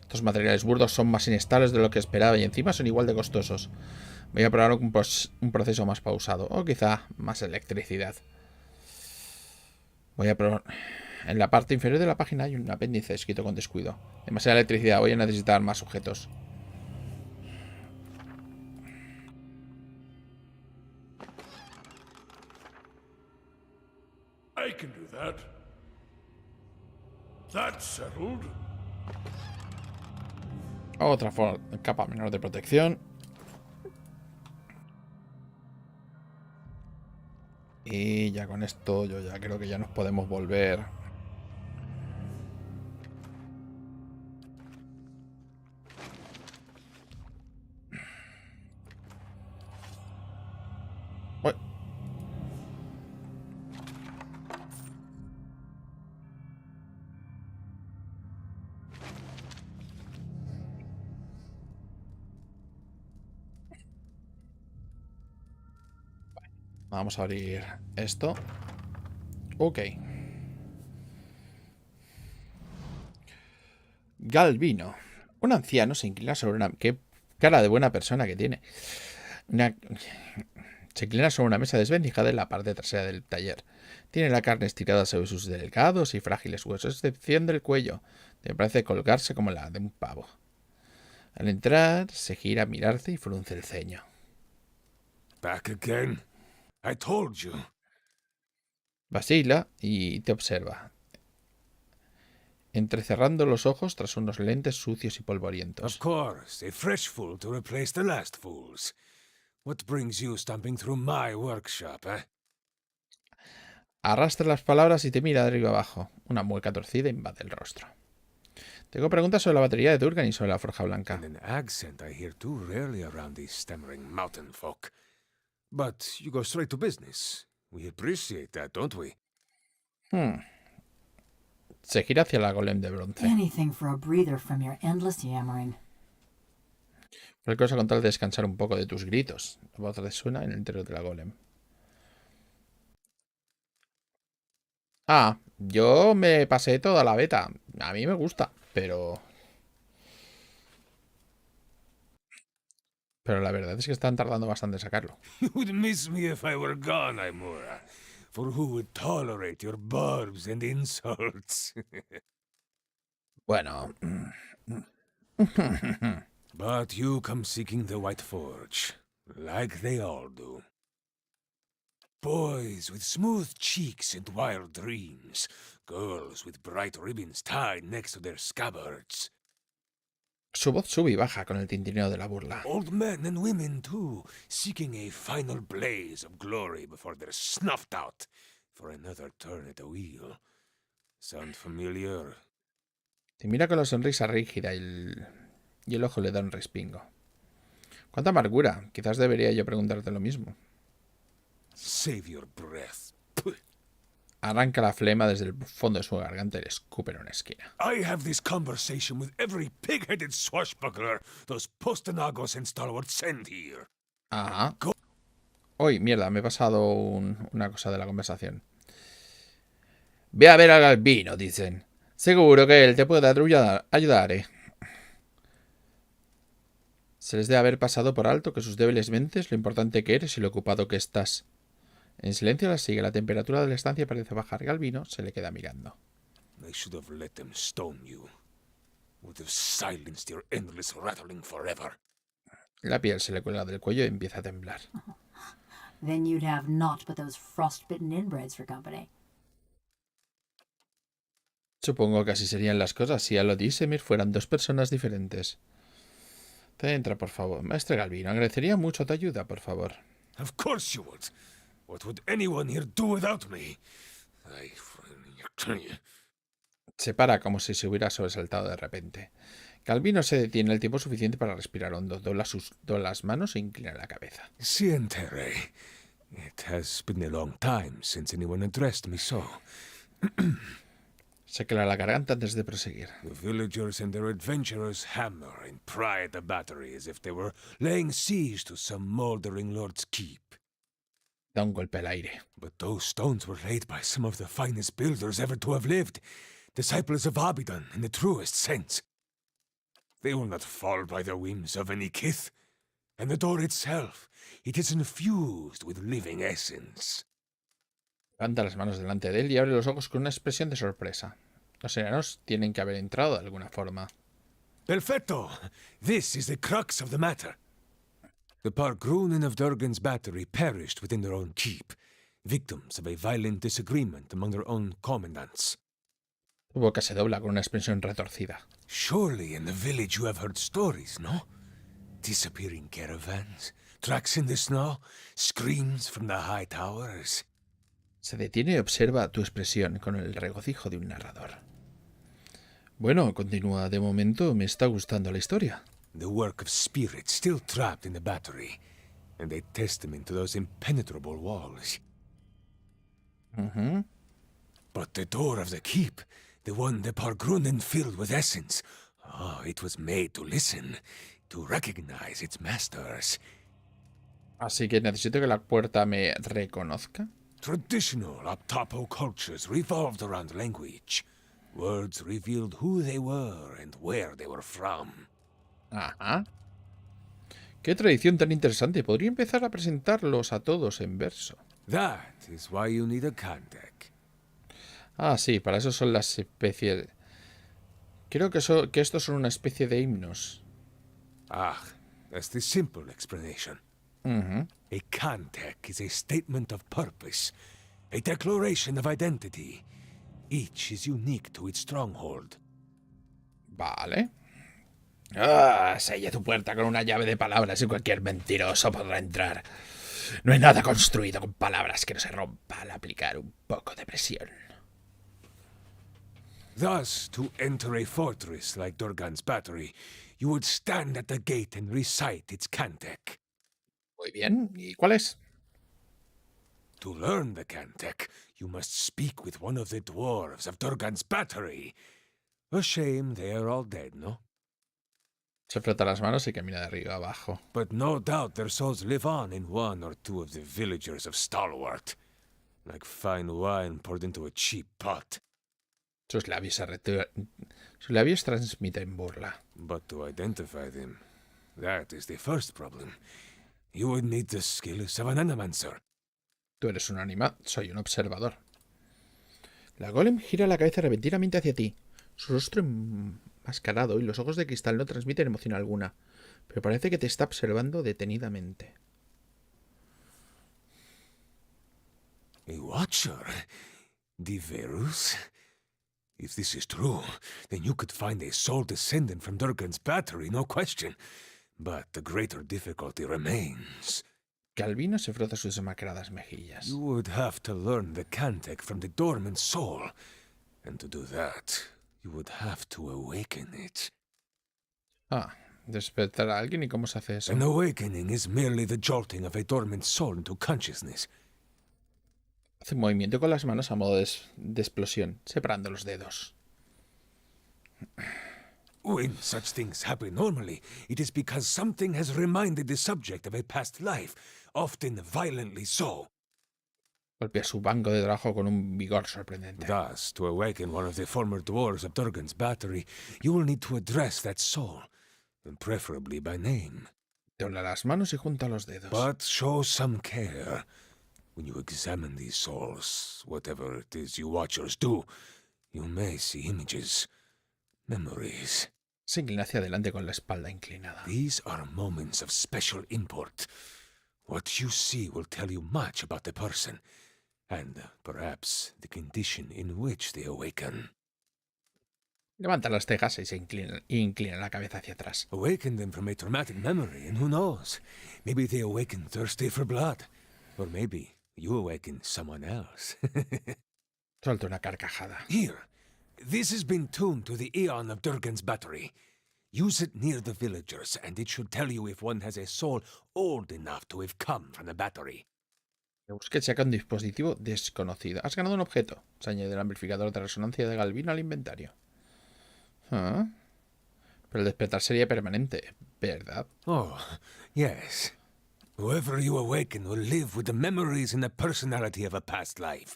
Estos materiales burdos son más inestables de lo que esperaba y encima son igual de costosos. Voy a probar un proceso más pausado. O quizá más electricidad. Voy a probar... En la parte inferior de la página hay un apéndice escrito con descuido. Demasiada electricidad. Voy a necesitar más sujetos. I can do that. That's settled. Otra capa menor de protección. Y ya con esto yo ya creo que ya nos podemos volver. Uy. Vamos a abrir esto. Ok. Galvino. Un anciano se inclina sobre una... Qué cara de buena persona que tiene. Se inclina sobre una mesa desvencijada en la parte trasera del taller. Tiene la carne estirada sobre sus delgados y frágiles huesos, a excepción del cuello, que parece colgarse como la de un pavo. Al entrar, se gira a mirarte y frunce el ceño. Back again? I told you. Vacila y te observa, entrecerrando los ojos tras unos lentes sucios y polvorientos. Of course, a fresh fool to replace the last fools. What brings you stomping through my workshop, eh? Arrastra las palabras y te mira de arriba abajo. Una mueca torcida invade el rostro. Tengo preguntas sobre la batería de Durgan y sobre la forja blanca. And an accent I hear too rarely around these stammering mountain folk. But you go straight to business. We appreciate that, don't we? Se gira hacia la golem de bronce. Anything for a breather from your endless yammering. Cualquier cosa con tal de descansar un poco de tus gritos. La voz resuena en el interior de la golem. Ah, yo me pasé toda la beta. A mí me gusta, pero la verdad es que están tardando bastante en sacarlo. You would miss me if I were gone, Imura. For who would tolerate your barbs and insults? Bueno, But you come seeking the White Forge, like they all do. Boys with smooth cheeks and wild dreams. Girls with bright ribbons tied next to their scabbards. su voz sube y baja con el tintineo de la burla. Old men and women, too, seeking a final blaze of glory before they're snuffed out for another turn at the wheel. Sound familiar? Te mira con la sonrisa rígida y el ojo le da un respingo. ¿Cuánta amargura? Quizás debería yo preguntarte lo mismo. Save your breath. Arranca la flema desde el fondo de su garganta y le escupe en una esquina. I have this conversation with every pig-headed swashbuckler those postonagos and stalwarts send here. Ajá. Uy, mierda, me he pasado una cosa de la conversación. Ve a ver al Galvino, dicen. Seguro que él te puede ayudar, Se les debe haber pasado por alto que sus débiles mentes, lo importante que eres y lo ocupado que estás. En silencio la sigue. La temperatura de la estancia parece bajar. Galvino se le queda mirando. I should have let them stone you. Would have silenced your endless rattling forever. La piel se le cuelga del cuello y empieza a temblar. Then you'd have naught but those frostbitten inbreds for company. Supongo que así serían las cosas si Alod y Semir fueran dos personas diferentes. Te entra, por favor. Maestre Galvino, agradecería mucho tu ayuda, por favor. Of course you would. What would anyone here do without me? Se para como si se hubiera sobresaltado de repente. Galvino se detiene el tiempo suficiente para respirar hondo, dobla las manos e inclina la cabeza. Sientere. It has been a long time since anyone addressed me so. Se aclara la garganta antes de proseguir. The villagers and their adventurers hammer and pry at the battery as if they were laying siege to some moldering lord's keep. Da un golpe al aire. But those stones were laid by some of the finest builders ever to have lived, disciples of Abidan in the truest sense. They will not fall by the whims of any kith. And the door itself, it is infused with living essence. Levanta las manos delante de él y abre los ojos con una expresión de sorpresa. Los enanos tienen que haber entrado de alguna forma. Perfecto! This is the crux of the matter. The Pargrunen of Durgan's battery perished within their own keep, victims of a violent disagreement among their own commandants. Su boca se dobla con una expresión retorcida. Surely in the village you have heard stories, no? Disappearing caravans, tracks in the snow, screams from the high towers. Se detiene y observa tu expresión con el regocijo de un narrador. Bueno, continúa. De momento me está gustando la historia. The work of spirits still trapped in the battery, and a testament to those impenetrable walls. But the door of the keep, the one the Pargrunen filled with essence, it was made to listen, to recognize its masters. Así que necesito que la puerta me reconozca. Traditional Optapo cultures revolved around language. Words revealed who they were and where they were from. Ajá. Qué tradición tan interesante. Podría empezar a presentarlos a todos en verso. That is why you need a Kandak. Ah, sí, para eso son las especies. Creo que estos son una especie de himnos. Ah, that's the simple explanation. Ujú. A Kandak is a statement of purpose, a declaration of identity. Each is unique to its stronghold. Vale. Ah, sella tu puerta con una llave de palabras y cualquier mentiroso podrá entrar. No hay nada construido con palabras que no se rompa al aplicar un poco de presión. Thus, to enter a fortress like Durgan's battery, you would stand at the gate and recite its Kandak. Muy bien. ¿Y cuál es? To learn the Kandak, you must speak with one of the dwarves of Durgan's battery. A shame they are all dead, no? Se frota las manos y camina de arriba abajo. But no doubt their souls live on in one or two of the villagers of Stalwart. Like fine wine poured into a cheap pot. Sus labios transmiten burla. But to identify them, that is the first problem. You would need the skills of an animancer. Tú eres un anima, soy un observador. La golem gira la cabeza repentinamente hacia ti. Su rostro enmascarado y los ojos de cristal no transmiten emoción alguna, pero parece que te está observando detenidamente. A watcher? Diverus? If this is true, then you could find a soul descendant from Durgan's battery, no question. But the greater difficulty remains. Calvino se frota sus demacradas mejillas. You would have to learn the Kandak from the dormant soul. And to do that, you would have to awaken it. Ah, despertar a alguien y cómo se hace eso. An awakening is merely the jolting of a dormant soul into consciousness. Hace un movimiento con las manos a modo de explosión, separando los dedos. When such things happen normally, it is because something has reminded the subject of a past life, often violently so. Golpea su banco de trabajo con un vigor sorprendente. Thus, to awaken one of the former dwarves of Durgan's battery, you will need to address that soul, and preferably by name. Dobla las manos y junta los dedos. But show some care. When you examine these souls, whatever it is you watchers do, you may see images, memories. Se inclina hacia adelante con la espalda inclinada. These are moments of special import. What you see will tell you much about the person, and perhaps the condition in which they awaken. Levanta las cejas y se inclina la cabeza hacia atrás. Awaken them from a traumatic memory, and who knows? Maybe they awaken thirsty for blood. Or maybe you awaken someone else. Suelta una carcajada. Here, this has been tuned to the Aeon of Durgan's battery. Use it near the villagers, and it should tell you if one has a soul old enough to have come from the battery. Busca y saca un dispositivo desconocido. Has ganado un objeto. Se añade el amplificador de resonancia de Galvino al inventario. Ah. Pero el despertar sería permanente, ¿verdad? Oh, yes. Whoever you awaken will live with the memories and the personality of a past life.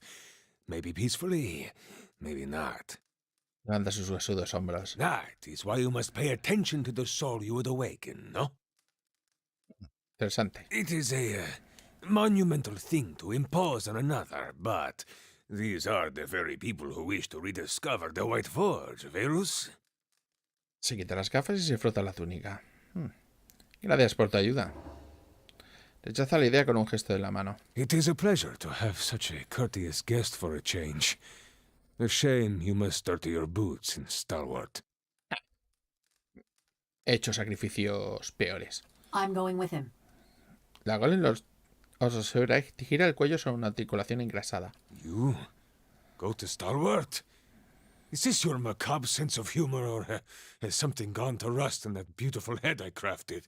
Maybe peacefully, maybe not. Levanta sus huesudos hombros. That is why you must pay attention to the soul you would awaken, no? Interesante. It is a monumental thing to impose on another, but these are the very people who wish to rediscover the White Forge, Verus. Se quita las gafas y se frota la túnica. Gracias por tu ayuda. Rechaza la idea con un gesto de la mano. It is a pleasure to have such a courteous guest for a change. A shame you must dirty your boots in Stalwart. He hecho sacrificios peores. I'm going with him. La golem os observa y gira el cuello sobre una articulación engrasada. You? Go to Stalwart? Is this your macabre sense of humor, or has something gone to rust in that beautiful head I crafted?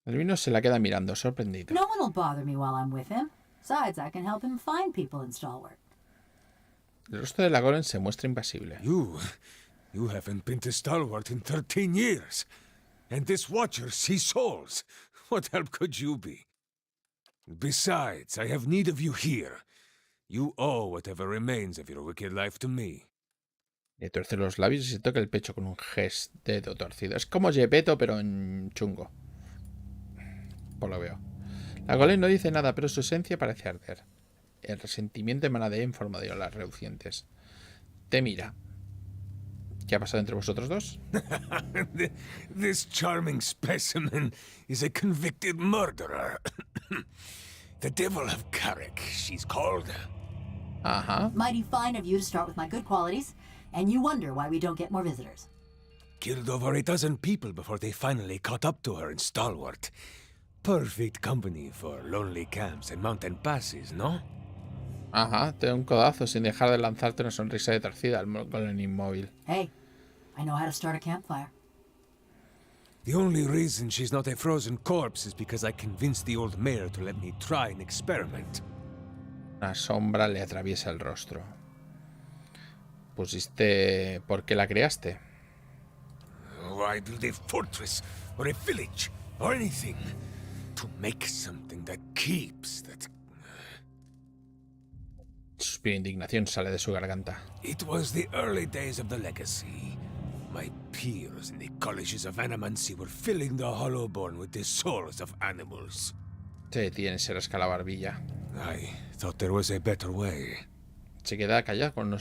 El vino se la queda mirando, sorprendido. No one will bother me while I'm with him. Besides, I can help him find people in Stalwart. El rostro de la golem se muestra impasible. You haven't been to Stalwart in 13 years. And this watcher sees souls. What help could you be? Besides, I have need of you here. You owe whatever remains of your wicked life to me. Le tuerce los labios y se toca el pecho con un dedo torcido. Es como Gepetto, pero en chungo. Por lo veo. La golem no dice nada, pero su esencia parece arder. El resentimiento emana de ella en forma de olas relucientes. Te mira. ¿Qué ha pasado entre vosotros dos? This charming specimen is a convicted murderer. The Devil of Carrick, she's called. Ajá. Mighty fine of you to start with my good qualities, and you wonder why we don't get more visitors. Killed over a dozen people before they finally caught up to her in Stalwart. Perfect company for lonely camps and mountain passes, no? Ajá. Te da un codazo sin dejar de lanzarte una sonrisa de torcida al golem inmóvil. Hey, I know how to start a campfire. The only reason she's not a frozen corpse is because I convinced the old mayor to let me try an experiment. Una sombra le atraviesa el rostro. Pusiste... ¿Por qué la creaste? Why build a fortress or a village or anything? To make something that keeps, that... Suspiro de indignación sale de su garganta. It was the early days of the legacy. My peers in the colleges of Animancy were filling the Hollowborn with the souls of animals. Se detiene, se rasca la barbilla. I thought there was a better way. Se queda callado con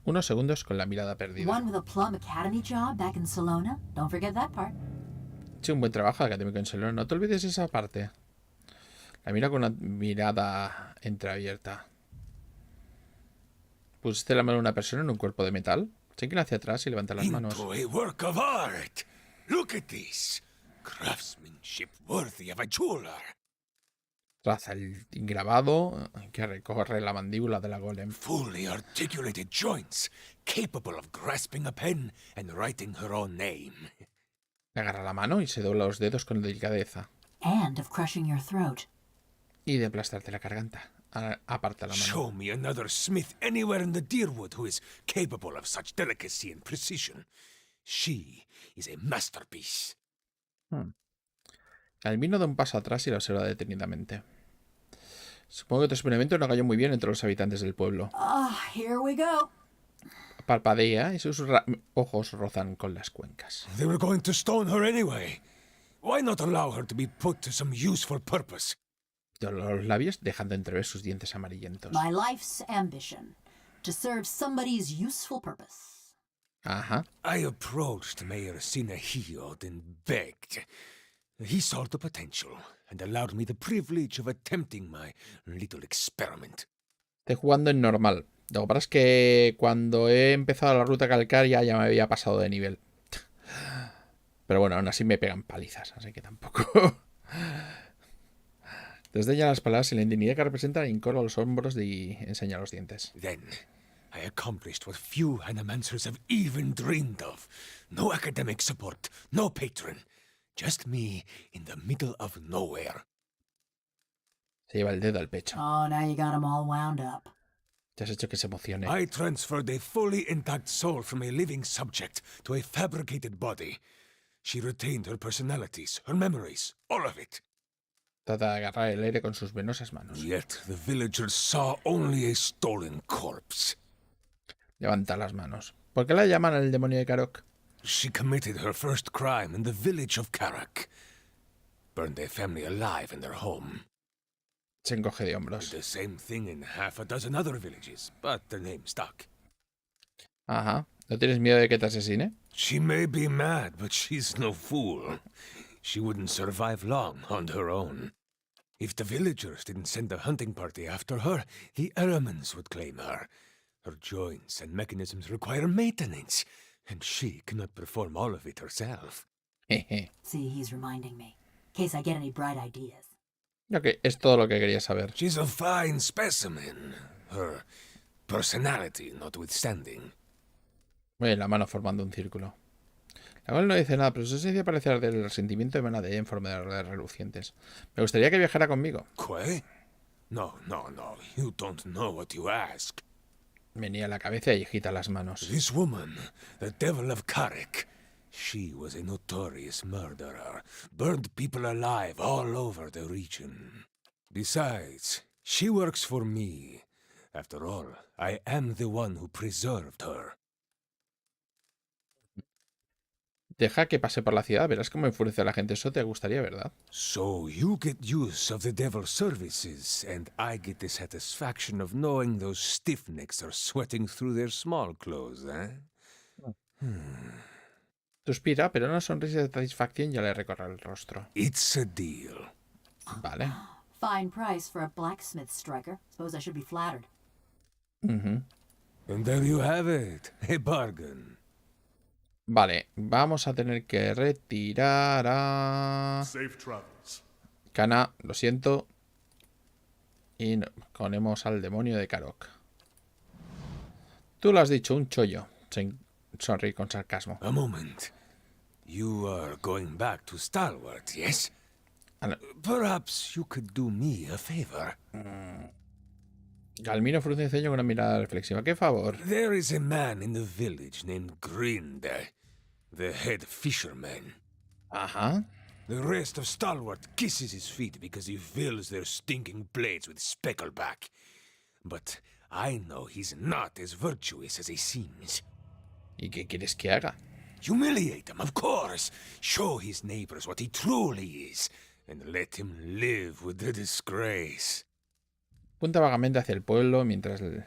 unos segundos con la mirada One perdida. with a plum academy job back in Salona. Don't forget that part. Sí, un buen trabajo académico en Solón. No te olvides esa parte. La mira con una mirada entreabierta. ¿Pusiste la mano de una persona en un cuerpo de metal? Se inclina hacia atrás y levanta las manos. Into a work of art. Look at this. Craftsmanship worthy of a jeweler. Traza el grabado que recorre la mandíbula de la golem. Fully articulated joints, capable of grasping a pen and writing her own name. Le agarra la mano y se dobla los dedos con delicadeza. And of crushing your throat. Y de aplastarte la garganta. Aparta la mano. Show me another smith anywhere in the Deerwood who is capable of such delicacy and precision. She is a masterpiece. Calvino da un paso atrás y la observa detenidamente. Supongo que tu experimento no cayó muy bien entre los habitantes del pueblo. Here we go. Parpadea y sus ojos rozan con las cuencas. They were going to stone her anyway. Why not allow her to be put to some useful purpose? Dobla los labios dejando entrever sus dientes amarillentos. My life's ambition. To serve somebody's useful purpose. Ajá. I approached Mayor Sinahiyod and begged. He saw the potential and allowed me the privilege of attempting my little experiment. Estoy jugando en normal. Lo que pasa es que cuando he empezado la ruta calcárea ya me había pasado de nivel. Pero bueno, aún así me pegan palizas, así que tampoco. Desde ya las palabras y la indignidad que representan incorpora los hombros y enseña los dientes. Then, I accomplished what few animancers have even dreamed of. No academic support, no patron. Just me in the middle of nowhere. Se lleva el dedo al pecho. Oh, now you got 'em all wound up. Te has hecho que se emocione. I transferred a fully intact soul from a living subject to a fabricated body. She retained her personalities, her memories, all of it. Trata de agarrar el aire con sus venosas manos. Yet the villagers saw only a stolen corpse. Levanta las manos. ¿Por qué la llaman el demonio de Karok? She committed her first crime in the village of Karak. Burned a family alive in their home. Se encoge de hombros. The same thing in half a dozen other villages, but the name stuck. Ajá. ¿No tienes miedo de que te asesine? She may be mad, but she's no fool. She wouldn't survive long on her own. If the villagers didn't send a hunting party after her, the Eramans would claim her. Her joints and mechanisms require maintenance, and she cannot perform all of it herself. Jeje. See, he's reminding me. In case I get any bright ideas. Ok, es todo lo que quería saber. She's a fine specimen, her personality notwithstanding. Mueve la mano formando un círculo. La cual no dice nada, pero su esencia parece del resentimiento emana de ella en forma de ruedas relucientes. Me gustaría que viajara conmigo. ¿Qué? No. You don't know what you ask. Venía la cabeza y agita las manos. This woman, the Devil of Carrick, she was a notorious murderer. Burned people alive all over the region. Besides, she works for me. After all, I am the one who preserved her. Deja que pase por la ciudad. Verás cómo enfurece a la gente. Eso te gustaría, ¿verdad? So you get use of the devil's services, and I get the satisfaction of knowing those stiffnecks are sweating through their small clothes, eh? Suspira, pero una sonrisa de satisfacción ya le recorre el rostro. It's a deal. Vale. Fine price for a blacksmith striker. Suppose I should be flattered. Ujú. And there you have it, a bargain. Vale, vamos a tener que retirar a... Safe travels. Cana, lo siento. Y ponemos al demonio de Karok. Tú lo has dicho, un chollo. Sonríe con sarcasmo. A moment. You are going back to Stalwart, yes? Perhaps you could do me a favor. Galmino frunce el ceño con una mirada reflexiva. ¿Qué favor? There is a man in the village named Grind, the head fisherman. Ajá. The rest of Stalwart kisses his feet because he fills their stinking plates with speckleback. But I know he's not as virtuous as he seems. ¿Y qué quieres que haga? Humiliate him, of course. Show his neighbors what he truly is. And let him live with the disgrace. Punta vagamente hacia el pueblo mientras le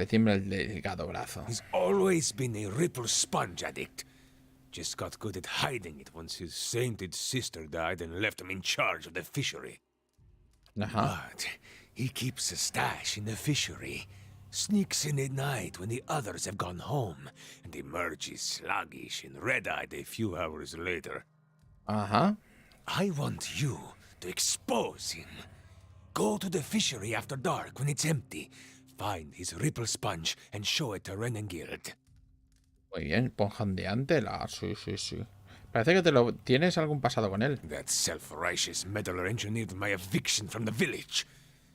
tiembla el delgado brazo. He's always been a ripple sponge addict. Just got good at hiding it once his sainted sister died and left him in charge of the fishery. Ajá. But he keeps a stash in the fishery. Sneaks in at night when the others have gone home, and emerges sluggish and red-eyed a few hours later. Ajá. I want you to expose him. Go to the fishery after dark when it's empty. Find his ripple sponge and show it to Renengild. Muy bien, ponjandeante la... Sí, sí, sí. Parece que te lo... ¿Tienes algún pasado con él? That self-righteous meddler engineered my eviction from the village.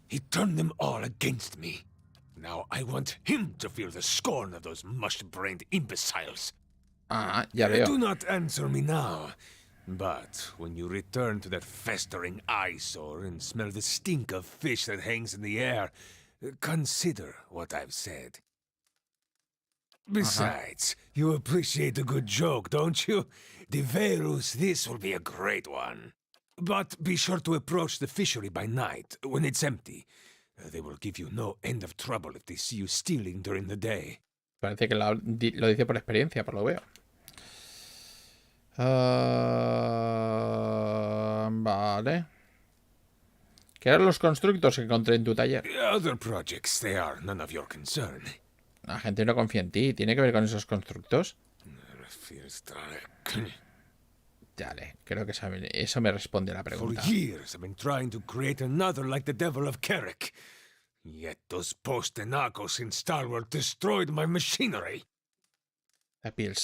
He turned them all against me. Now I want him to feel the scorn of those mush-brained imbeciles. Ah, ya veo. Do not answer me now. But when you return to that festering eyesore and smell the stink of fish that hangs in the air, consider what I've said. Besides, you appreciate a good joke, don't you? De Verus, this will be a great one. But be sure to approach the fishery by night, when it's empty. They will give you no end of trouble if they see you stealing during the day. Parece que lo dice por experiencia, por lo veo. Vale. ¿Qué eran los constructos que encontré en tu taller? Other projects, they are none of your concern. La gente no confía en ti. ¿Tiene que ver con esos constructos? Dale, creo que eso me responde a la For pregunta. years I've been trying to create another like the Devil of Carrick. Yet those post-Enacos in Stalwart destroyed my machinery. La piel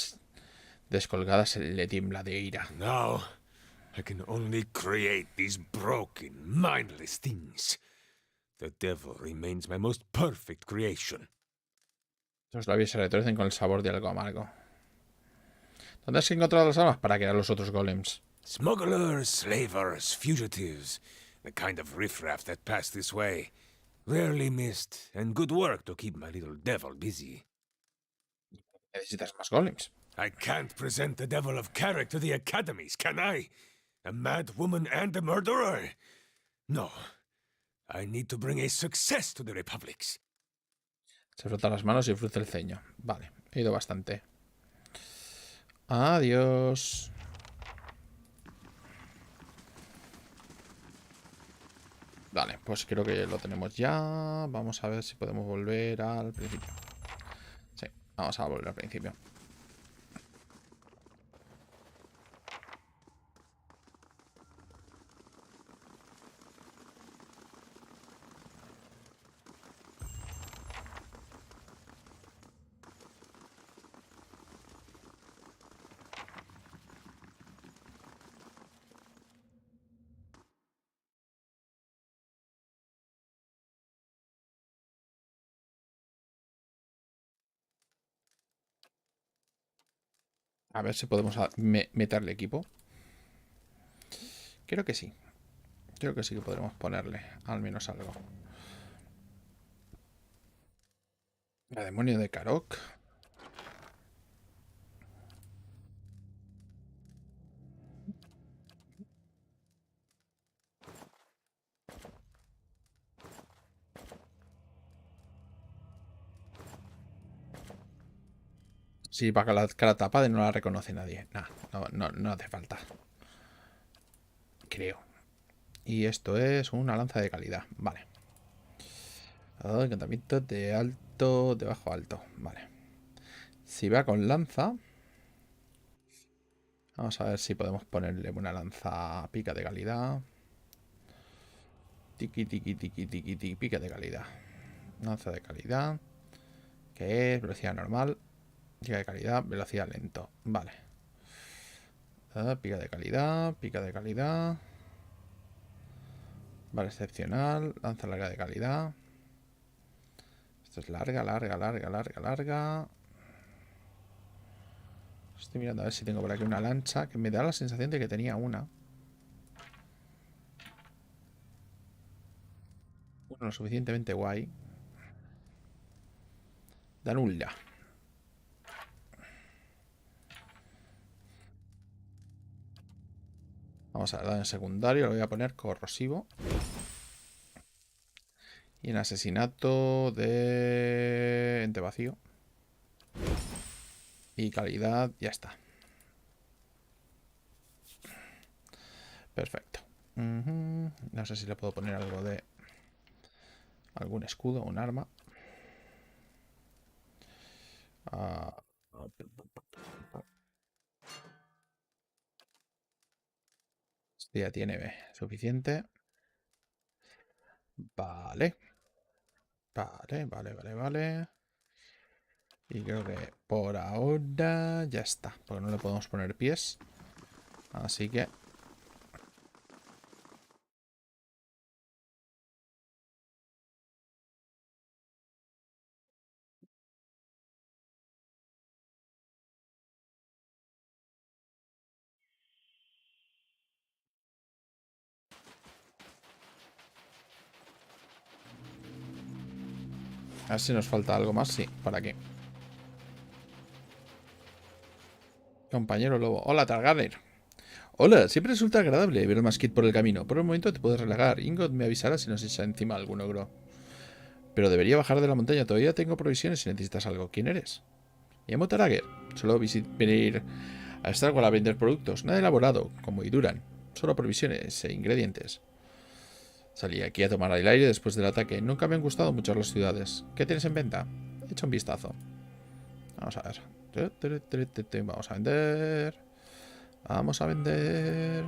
descolgada se le tiembla de ira. Now, I can only create these broken, mindless things. The devil remains my most perfect creation. Los labios se retuercen con el sabor de algo amargo. ¿Dónde has encontrado las armas para crear los otros golems? Smugglers, slavers, fugitives, the kind of riffraff that pass this way. Rarely missed, and good work to keep my little devil busy. Necesitas más golems. I can't present the Devil of Carrick to the academies, can I? A mad woman and a murderer? No. I need to bring a success to the republics. Se frota las manos y frunce el ceño. Vale, he ido bastante. Adiós. Vale, pues creo que lo tenemos ya. Vamos a ver si podemos volver al principio. Sí, vamos a volver al principio. A ver si podemos meterle equipo. Creo que sí. Creo que sí que podremos ponerle al menos algo. La demonio de Karok. Si para la cara tapada y no la reconoce nadie. Nah, no hace falta. Creo. Y esto es una lanza de calidad. Vale. Encantamiento de alto, de bajo alto. Vale. Si va con lanza... Vamos a ver si podemos ponerle una lanza pica de calidad. Tiki, tiki, tiki, tiki, tiki, pica de calidad. Lanza de calidad. Que es velocidad normal. Pica de calidad, velocidad lento. Vale. Pica de calidad, pica de calidad. Vale, excepcional. Lanza larga de calidad. Esto es larga, larga, larga, larga, larga. Estoy mirando a ver si tengo por aquí una lancha. Que me da la sensación de que tenía una. Bueno, lo suficientemente guay. Danulla. Vamos a dar en secundario. Lo voy a poner corrosivo. Y en asesinato de ente vacío. Y calidad, ya está. Perfecto. No sé si le puedo poner algo de... algún escudo, un arma. Este ya tiene suficiente. Vale. Vale, vale, vale, vale. Y creo que por ahora ya está. Porque no le podemos poner pies. Así que... a ver si nos falta algo más. Sí, por aquí. Compañero lobo. Hola, Targaryen. Hola, siempre resulta agradable ver más kit por el camino. Por el momento te puedes relajar. Ingot me avisará si nos echa encima algún ogro. Pero debería bajar de la montaña. Todavía tengo provisiones si necesitas algo. ¿Quién eres? Me llamo Tarager. Solo venir a estar a vender productos. Nada elaborado, como y duran. Solo provisiones e ingredientes. Salí aquí a tomar el aire después del ataque. Nunca me han gustado mucho las ciudades. ¿Qué tienes en venta? Echa un vistazo. Vamos a ver. Vamos a vender. Vamos a vender.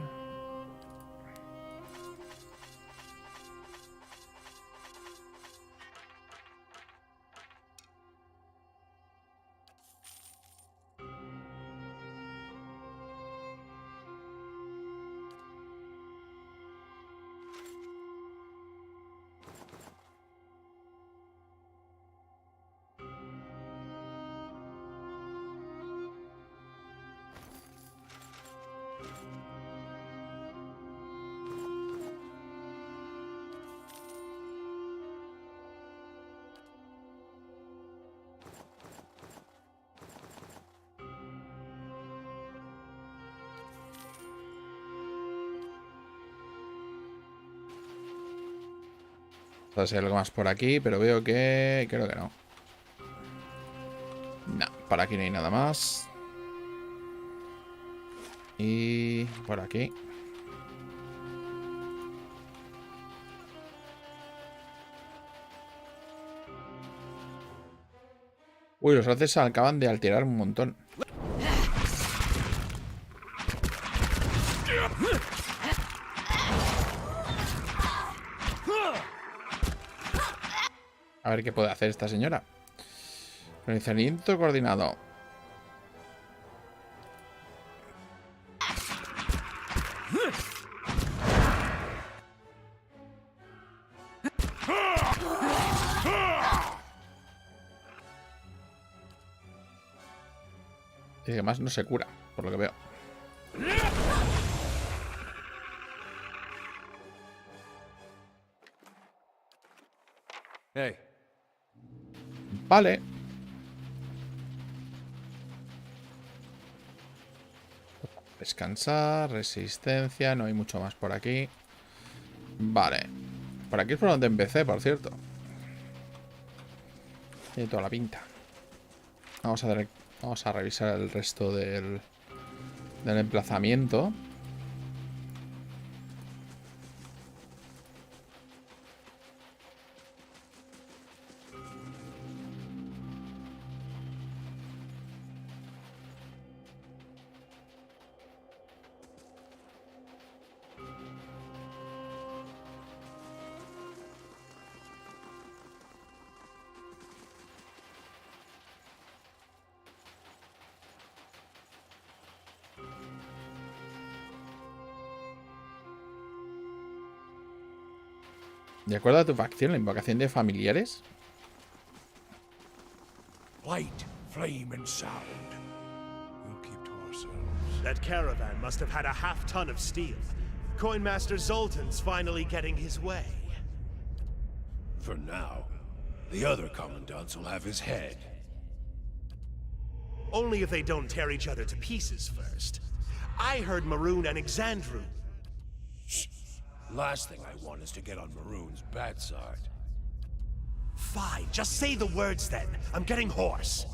Puede ser algo más por aquí, pero veo que... creo que no. No, por aquí no hay nada más. Y por aquí. Uy, los haces acaban de alterar un montón. A ver qué puede hacer esta señora. Pronunciamiento coordinado. Y además no se cura, por lo que veo. Hey. Vale. Descansar, resistencia. No hay mucho más por aquí. Vale. Por aquí es por donde empecé, por cierto. Tiene toda la pinta. Vamos a Vamos a revisar el resto del emplazamiento. De acuerdo a tu facción, la invocación de familiares. Light, flame, and sound. We'll keep to ourselves. That caravan must have had a half-ton of steel. Coinmaster Zoltan's finally getting his way. For now. The other commandants will have his head. Only if they don't tear each other to pieces first. I heard Maroon and Exandru. Last thing I want is to get on Maroon's bad side. Fine, just say the words then. I'm getting hoarse.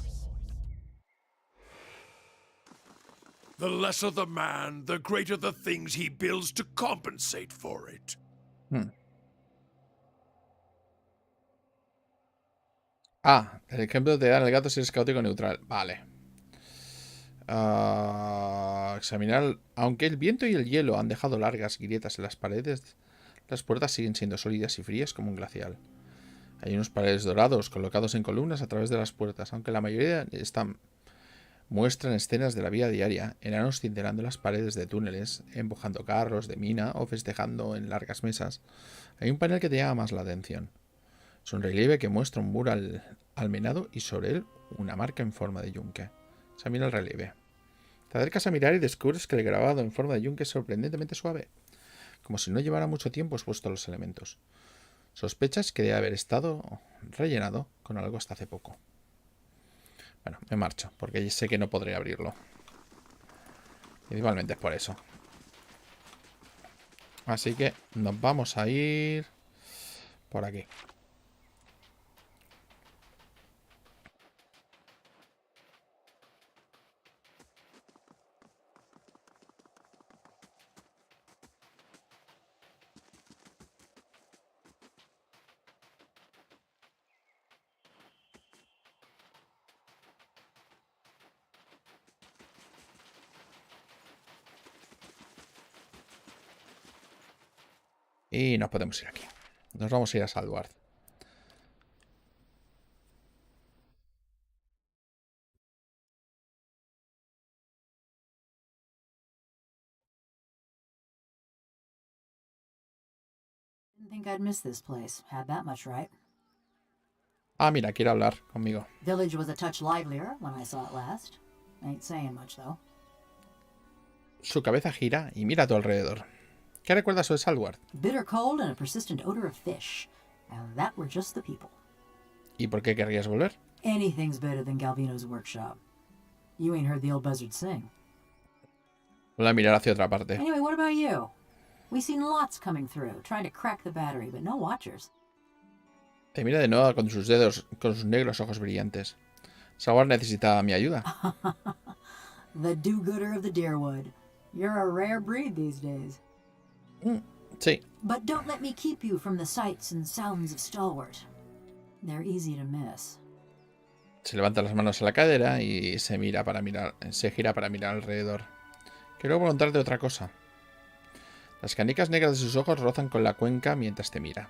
The lesser the man, the greater the things he builds to compensate for it. Ah, el ejemplo te dan el gato si eres caótico neutral. Vale. Examinar. Aunque el viento y el hielo han dejado largas grietas en las paredes, las puertas siguen siendo sólidas y frías como un glacial. Hay unos paneles dorados colocados en columnas a través de las puertas, aunque la mayoría muestran escenas de la vida diaria, enanos cincelando las paredes de túneles, empujando carros de mina o festejando en largas mesas. Hay un panel que te llama más la atención. Es un relieve que muestra un mural almenado y sobre él una marca en forma de yunque. Examina el relieve. Te acercas a mirar y descubres que el grabado en forma de yunque es sorprendentemente suave, como si no llevara mucho tiempo expuesto a los elementos. Sospechas que debe haber estado rellenado con algo hasta hace poco. Bueno, me marcho, porque sé que no podré abrirlo. Principalmente es por eso. Así que nos vamos a ir por aquí. Y nos podemos ir aquí. Nos vamos a ir a Salward. Didn't think I'd miss this place. Had that much right. Ah, mira, quiere hablar conmigo. Village was a touch livelier when I saw it last. Ain't saying much, though. Su cabeza gira y mira a tu alrededor. ¿Qué recuerdas sobre Salward? Bitter cold and a persistent odor of fish. And that were just the people. ¿Y por qué querrías volver? Anything's better than Galvino's workshop. You ain't heard the old buzzard sing. Vuelve a mirar hacia otra parte. Anyway, what about you? We seen lots coming through, trying to crack the battery, but no watchers. Te mira de nuevo con sus dedos, con sus negros ojos brillantes. Salward necesita mi ayuda. The do-gooder of the Deerwood. You're a rare breed these days. Sí. But don't let me keep you from the sights and sounds of Stalwart. They're easy to miss. Se levanta las manos a la cadera y se gira para mirar alrededor. Quiero preguntarte otra cosa. Las canicas negras de sus ojos rozan con la cuenca mientras te mira.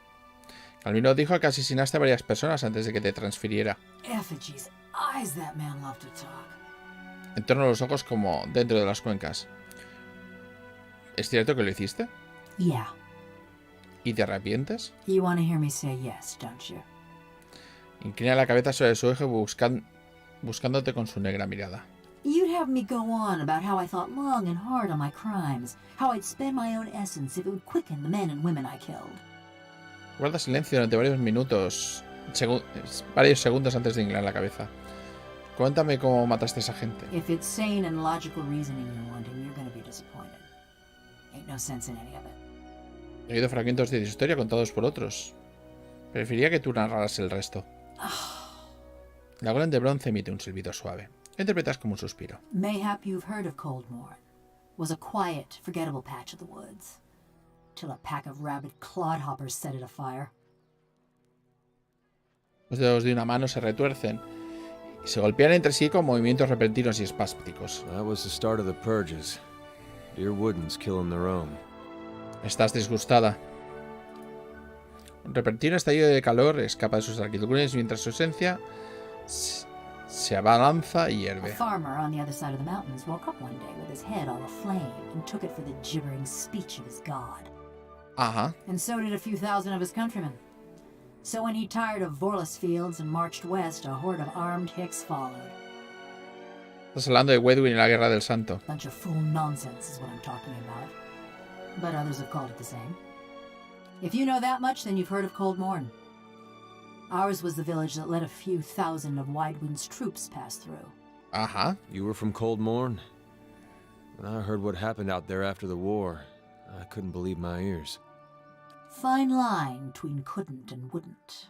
Calvino dijo que asesinaste a varias personas antes de que te transfiriera. Effigy's eyes, that man loved to talk. En torno a los ojos como dentro de las cuencas. ¿Es cierto que lo hiciste? Yeah. ¿Y te arrepientes? You want to hear me say yes, don't you? Inclina la cabeza sobre su eje buscándote con su negra mirada. You'd have me go on about how I thought long and hard on my crimes, how I'd spend my own essence if it would quicken the men and women I killed. Guarda silencio durante varios minutos, varios segundos antes de inclinar la cabeza. Cuéntame cómo mataste a esa gente. If it's sane and logical reasoning you're wanting, you're going to be disappointed. Ain't no sense in any of it. He oído fragmentos de tu historia contados por otros. Preferiría que tú narraras el resto. La golem de bronce emite un silbido suave. Interpretas como un suspiro. Mayhap you've heard of Coldmorn. Was a quiet, forgettable patch of the woods. Till a pack of rabid clodhoppers set it afire. Los dedos de una mano se retuercen y se golpean entre sí con movimientos repentinos y espásticos. That was the start of the purges. Dear Woodens killing their own. Estás disgustada. Un repentino estallido de calor escapa de sus arquivoltas mientras su esencia se abalanza y A hierve. farmer on the other side of the mountains woke up one day with his head all aflame and took it for the gibbering speech of his god. Ajá. And so did a few thousand of his countrymen. So when he tired of Vorlus fields and marched west, a horde of armed Hicks followed. Estás hablando de Wedwin y la Guerra del Santo. Bunch of fool nonsense is what I'm talking about. But others have called it the same. If you know that much, then you've heard of Coldmorn. Ours was the village that let a few thousand of Widewind's troops pass through. Ajá. You were from Coldmorn? When I heard what happened out there after the war, I couldn't believe my ears. Fine line between couldn't and wouldn't.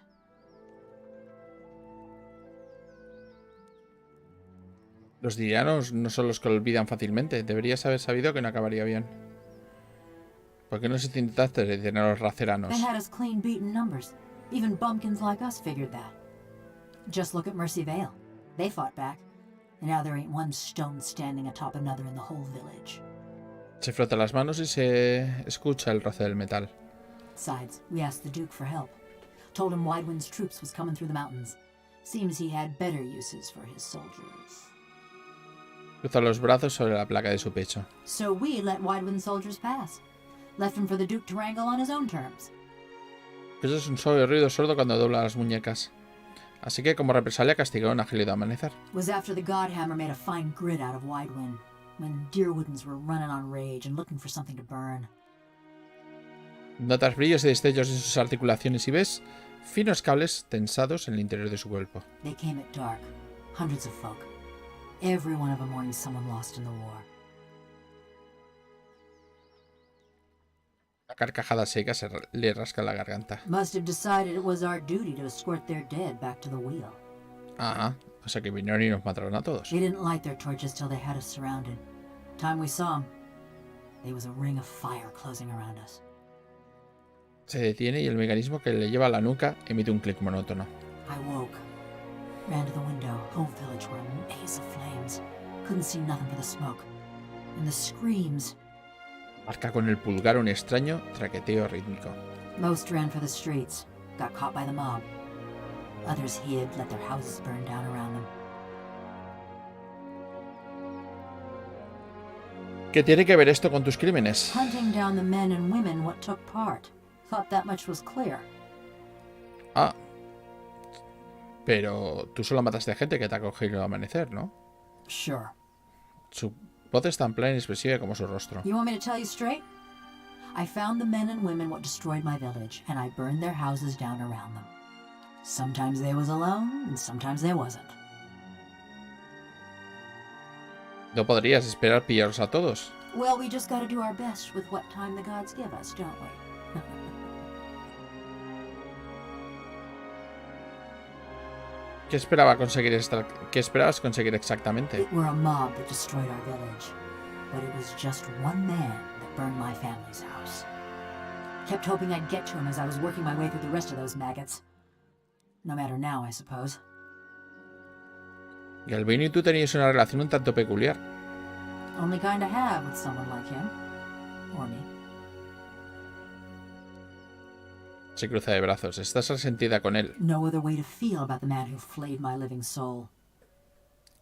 Los dirianos no son los que olvidan fácilmente. Deberías haber sabido que no acabaría bien. ¿Por qué no se intentaste detener a los raceranos? They had us clean beaten numbers. Even bumpkins like us figured that. Just look at Mercy Vale. They fought back. And now there ain't one stone standing atop another in the whole village. Se frota las manos y se escucha el roce del metal. Besides, we asked the Duke for help. Told him Widewind's troops was coming through the mountains. Seems he had better uses for his soldiers. Cruza los brazos sobre la placa de su pecho. So we let Widewind's soldiers pass. Left him for the Duke to wrangle on his own terms. Eso es un suave ruido sordo cuando dobla las muñecas. Así que como represalia castigaron a gélido amanecer. Was after the Godhammer made a fine grit out of Widewind, when Deerwoodens were running on rage and looking for something to burn. Notas brillos y destellos en sus articulaciones y ves finos cables tensados en el interior de su cuerpo. They came at dark, hundreds of folk. Every one of them mourning someone lost in the war. La carcajada seca le rasca la garganta. Must have decided it was our duty to escort their dead back to the wheel. Ajá, o sea que vinieron y nos mataron a todos. They didn't light their torches till they had us surrounded. Time we saw them, there was a ring of fire closing around us. Se detiene y el mecanismo que le lleva a la nuca emite un clic monótono. I woke, ran to the window. Whole village were a maze of flames. Couldn't see nothing but the smoke. And the screams. Marca con el pulgar un extraño traqueteo rítmico. Most ran for the streets, got caught by the mob. Others hid, let their houses burn down around them. ¿Qué tiene que ver esto con tus crímenes? Hunting down the men and women what took part. Thought that much was clear. Ah. Pero tú solo mataste gente que te ha cogido al amanecer, ¿no? Sure. Su voz es tan plena y expresiva como su rostro. You want me to tell you straight? I found the men and women what destroyed my village, and I burned their houses down around them. Sometimes they was alone, and sometimes they wasn't. No podrías esperar pillarlos a todos. Well, we just gotta do our best with what time the gods give us, don't we? ¿Qué esperabas conseguir exactamente? It were a mob that destroyed our village, but it was just one man that burned my family's house. Kept hoping I'd get to him as I was working my way through the rest of those maggots. No matter now, I suppose. Galvino y tú teníais una relación un tanto peculiar. Only kind I have with someone like him. Or me. Se cruza de brazos. Estás resentida con él. No other way to feel about the man who flayed my living soul.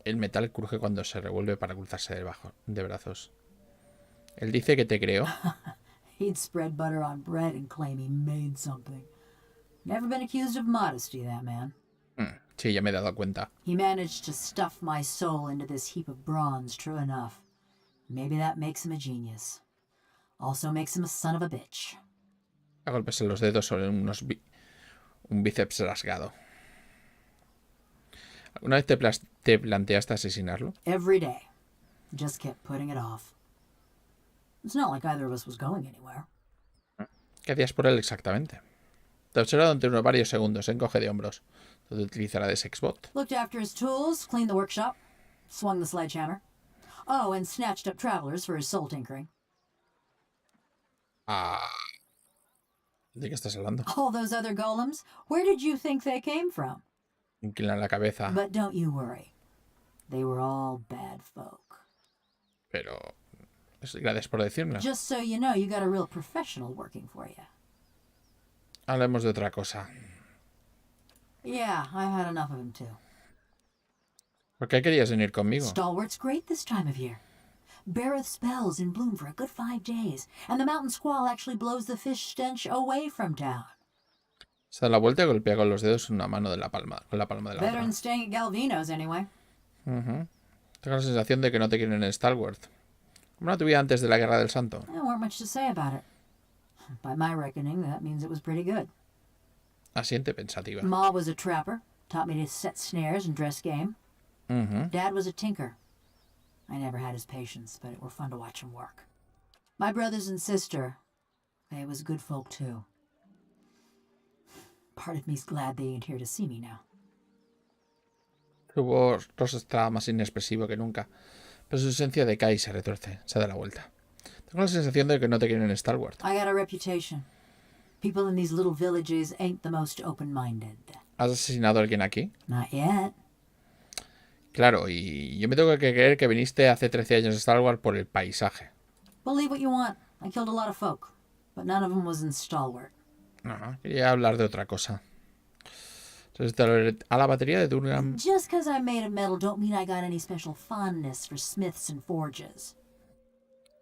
El metal cruje cuando se revuelve para cruzarse de brazos. Él dice que te creó. He'd spread butter on bread and claim he made something. Never been accused of modesty, that man. Sí, ya me he dado cuenta. He managed to stuff my soul into this heap of bronze, true enough. Maybe that makes him a genius. Also makes him a son of a bitch. A golpes en los dedos sobre un bíceps rasgado. ¿Alguna vez te planteaste asesinarlo? Every day. Just kept putting it off. It's not like either of us was going anywhere. ¿Qué hacías por él exactamente? Te observa durante unos varios segundos, se encoge de hombros. ¿Te utilizará de sexbot? Looked after his tools, cleaned the workshop. Swung the sledgehammer. Oh, and snatched up travelers for his soul tinkering. Ah, ¿de qué estás hablando? All those other golems, where did you think they came from? Inclina la cabeza. But don't you worry. They were all bad folk. Pero... gracias por decírmelo. Just so you know, you got a real professional working for you. Hablemos de otra cosa. Yeah, I've had enough of him too. ¿Por qué querías venir conmigo? Stalwart's great this time of year. Beareth spells in bloom for a good 5 days, and the mountain squall actually blows the fish stench away from town. Se da la vuelta y golpea con los dedos una mano de la palma, con la palma de la Better otra. than staying at Galvino's anyway. Tengo la sensación de que no te quieren en Stalwart. ¿Cómo no te vi antes de la Guerra del Santo? There weren't much to say about it. By my reckoning, that means it was pretty good. Asiente pensativa. Ma was a trapper, taught me to set snares and dress game. Dad was a tinker. I never had his patience, but it were fun to watch him work. My brothers and sister, they was good folk too. Part of me's glad they ain't here to see me now. Su voz rosa está más inexpresivo que nunca, pero su esencia decae y se retuerce. Se da la vuelta. Tengo la sensación de que no te quieren en Stalwart. I got a reputation. People in these little villages ain't the most open-minded. ¿Has asesinado a alguien aquí? Not yet. Claro, y yo me tengo que creer que viniste hace 13 años a Stalwart por el paisaje. Believe what you want. I killed a lot of folk, but none of them was in Stalwart. No, quería hablar de otra cosa. A la batería de Durham. Just because I'm made of metal don't mean I got any special fondness for smiths and forges.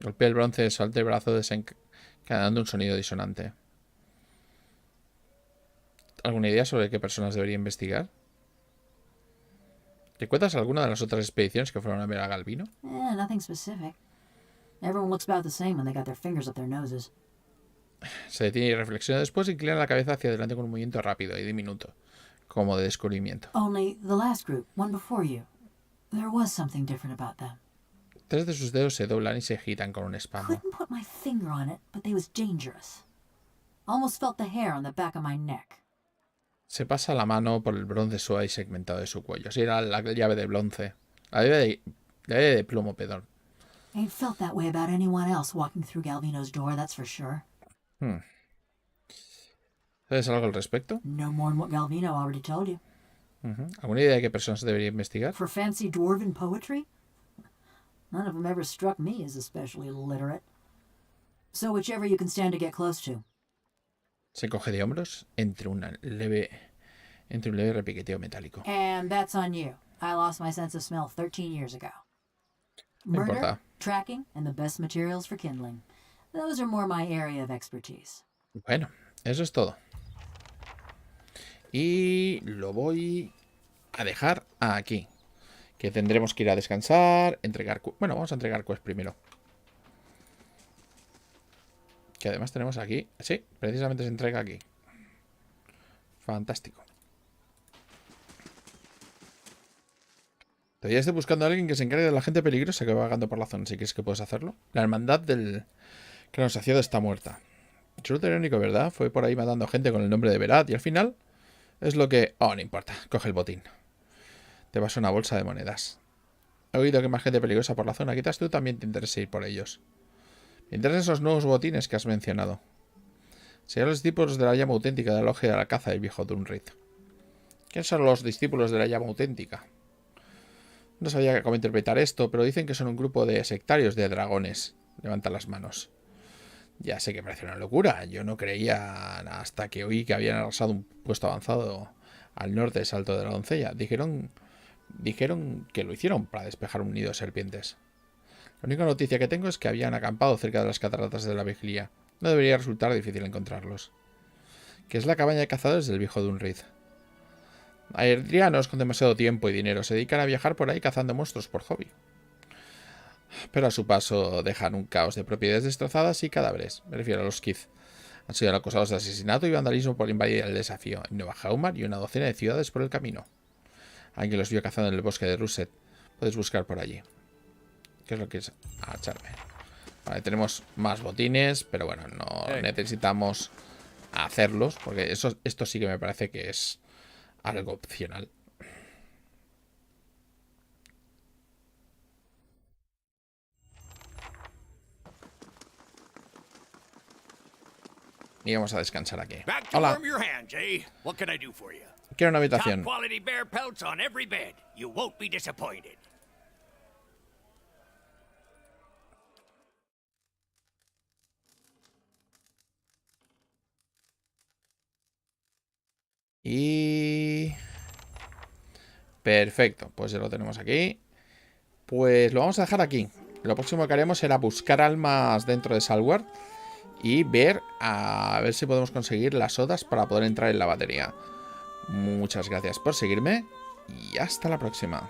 Golpea el bronce de su antebrazo desencadenando un sonido disonante. ¿Alguna idea sobre qué personas debería investigar? ¿Recuerdas alguna de las otras expediciones que fueron a ver a Galvino? Nothing specific. Everyone looks about the same when they got their fingers up their noses. Se detiene y reflexiona después, inclina la cabeza hacia adelante con un movimiento rápido y diminuto, como de descubrimiento. Only the last group, one before you, there was something different about them. 3 de sus dedos se doblan y se agitan con un espasmo. Couldn't put my finger on it, but they was dangerous. Almost felt the hair on the back of my neck. Se pasa la mano por el bronce suave y segmentado de su cuello. Así era la llave de bronce. La llave de plomo, perdón. Ain't felt that way about anyone else walking through Galvino's door, that's for sure. ¿Sabes algo al respecto? No more than what Galvino already told you. ¿Alguna idea de qué personas debería investigar? For fancy dwarven poetry? None of them ever struck me as especially literate. So whichever you can stand to get close to. Se coge de hombros entre un leve repiqueteo metálico. And that's on you. I lost my sense of smell 13 years ago. Murder, tracking, and the best materials for kindling. Those are more my area of expertise. Bueno, eso es todo. Y lo voy a dejar aquí. Que tendremos que ir a descansar, entregar... Bueno, vamos a entregar quest primero. Que además tenemos aquí... Sí, precisamente se entrega aquí. Fantástico. Todavía estoy buscando a alguien que se encargue de la gente peligrosa que va vagando por la zona. Si quieres que puedes hacerlo. La hermandad del que nos sació está muerta. Resulta irónico, ¿verdad? Fue por ahí matando gente con el nombre de Berat y al final es lo que... Oh, no importa. Coge el botín. Te vas a una bolsa de monedas. He oído que hay más gente peligrosa por la zona. Quizás tú también te interese ir por ellos. Me interesan esos nuevos botines que has mencionado. Serán los discípulos de la llama auténtica de la logia de la caza del viejo Dunrid. ¿Quiénes son los discípulos de la llama auténtica? No sabía cómo interpretar esto, pero dicen que son un grupo de sectarios de dragones. Levanta las manos. Ya sé que parece una locura. Yo no creía hasta que oí que habían arrasado un puesto avanzado al norte del Salto de la Doncella. Dijeron que lo hicieron para despejar un nido de serpientes. La única noticia que tengo es que habían acampado cerca de las cataratas de la Vigilia. No debería resultar difícil encontrarlos. Que es la cabaña de cazadores del viejo Dunrid. Aerianos con demasiado tiempo y dinero se dedican a viajar por ahí cazando monstruos por hobby. Pero a su paso dejan un caos de propiedades destrozadas y cadáveres. Me refiero a los Kith. Han sido acusados de asesinato y vandalismo por invadir el desafío en Nueva Haumar y una docena de ciudades por el camino. Alguien los vio cazando en el bosque de Russet. Puedes buscar por allí. ¿Qué es lo que es? Echarme. Vale, tenemos más botines, pero bueno, no necesitamos hacerlos, porque esto sí que me parece que es algo opcional. Y vamos a descansar aquí. Back to Hola. warm your hands, eh? What can I do for you? Quiero una Top habitación. quality bear pelts on every bed. You won't be disappointed. Y... perfecto, pues ya lo tenemos aquí. Pues lo vamos a dejar aquí. Lo próximo que haremos será buscar almas dentro de Salward y ver a ver si podemos conseguir las sodas para poder entrar en la batería. Muchas gracias por seguirme y hasta la próxima.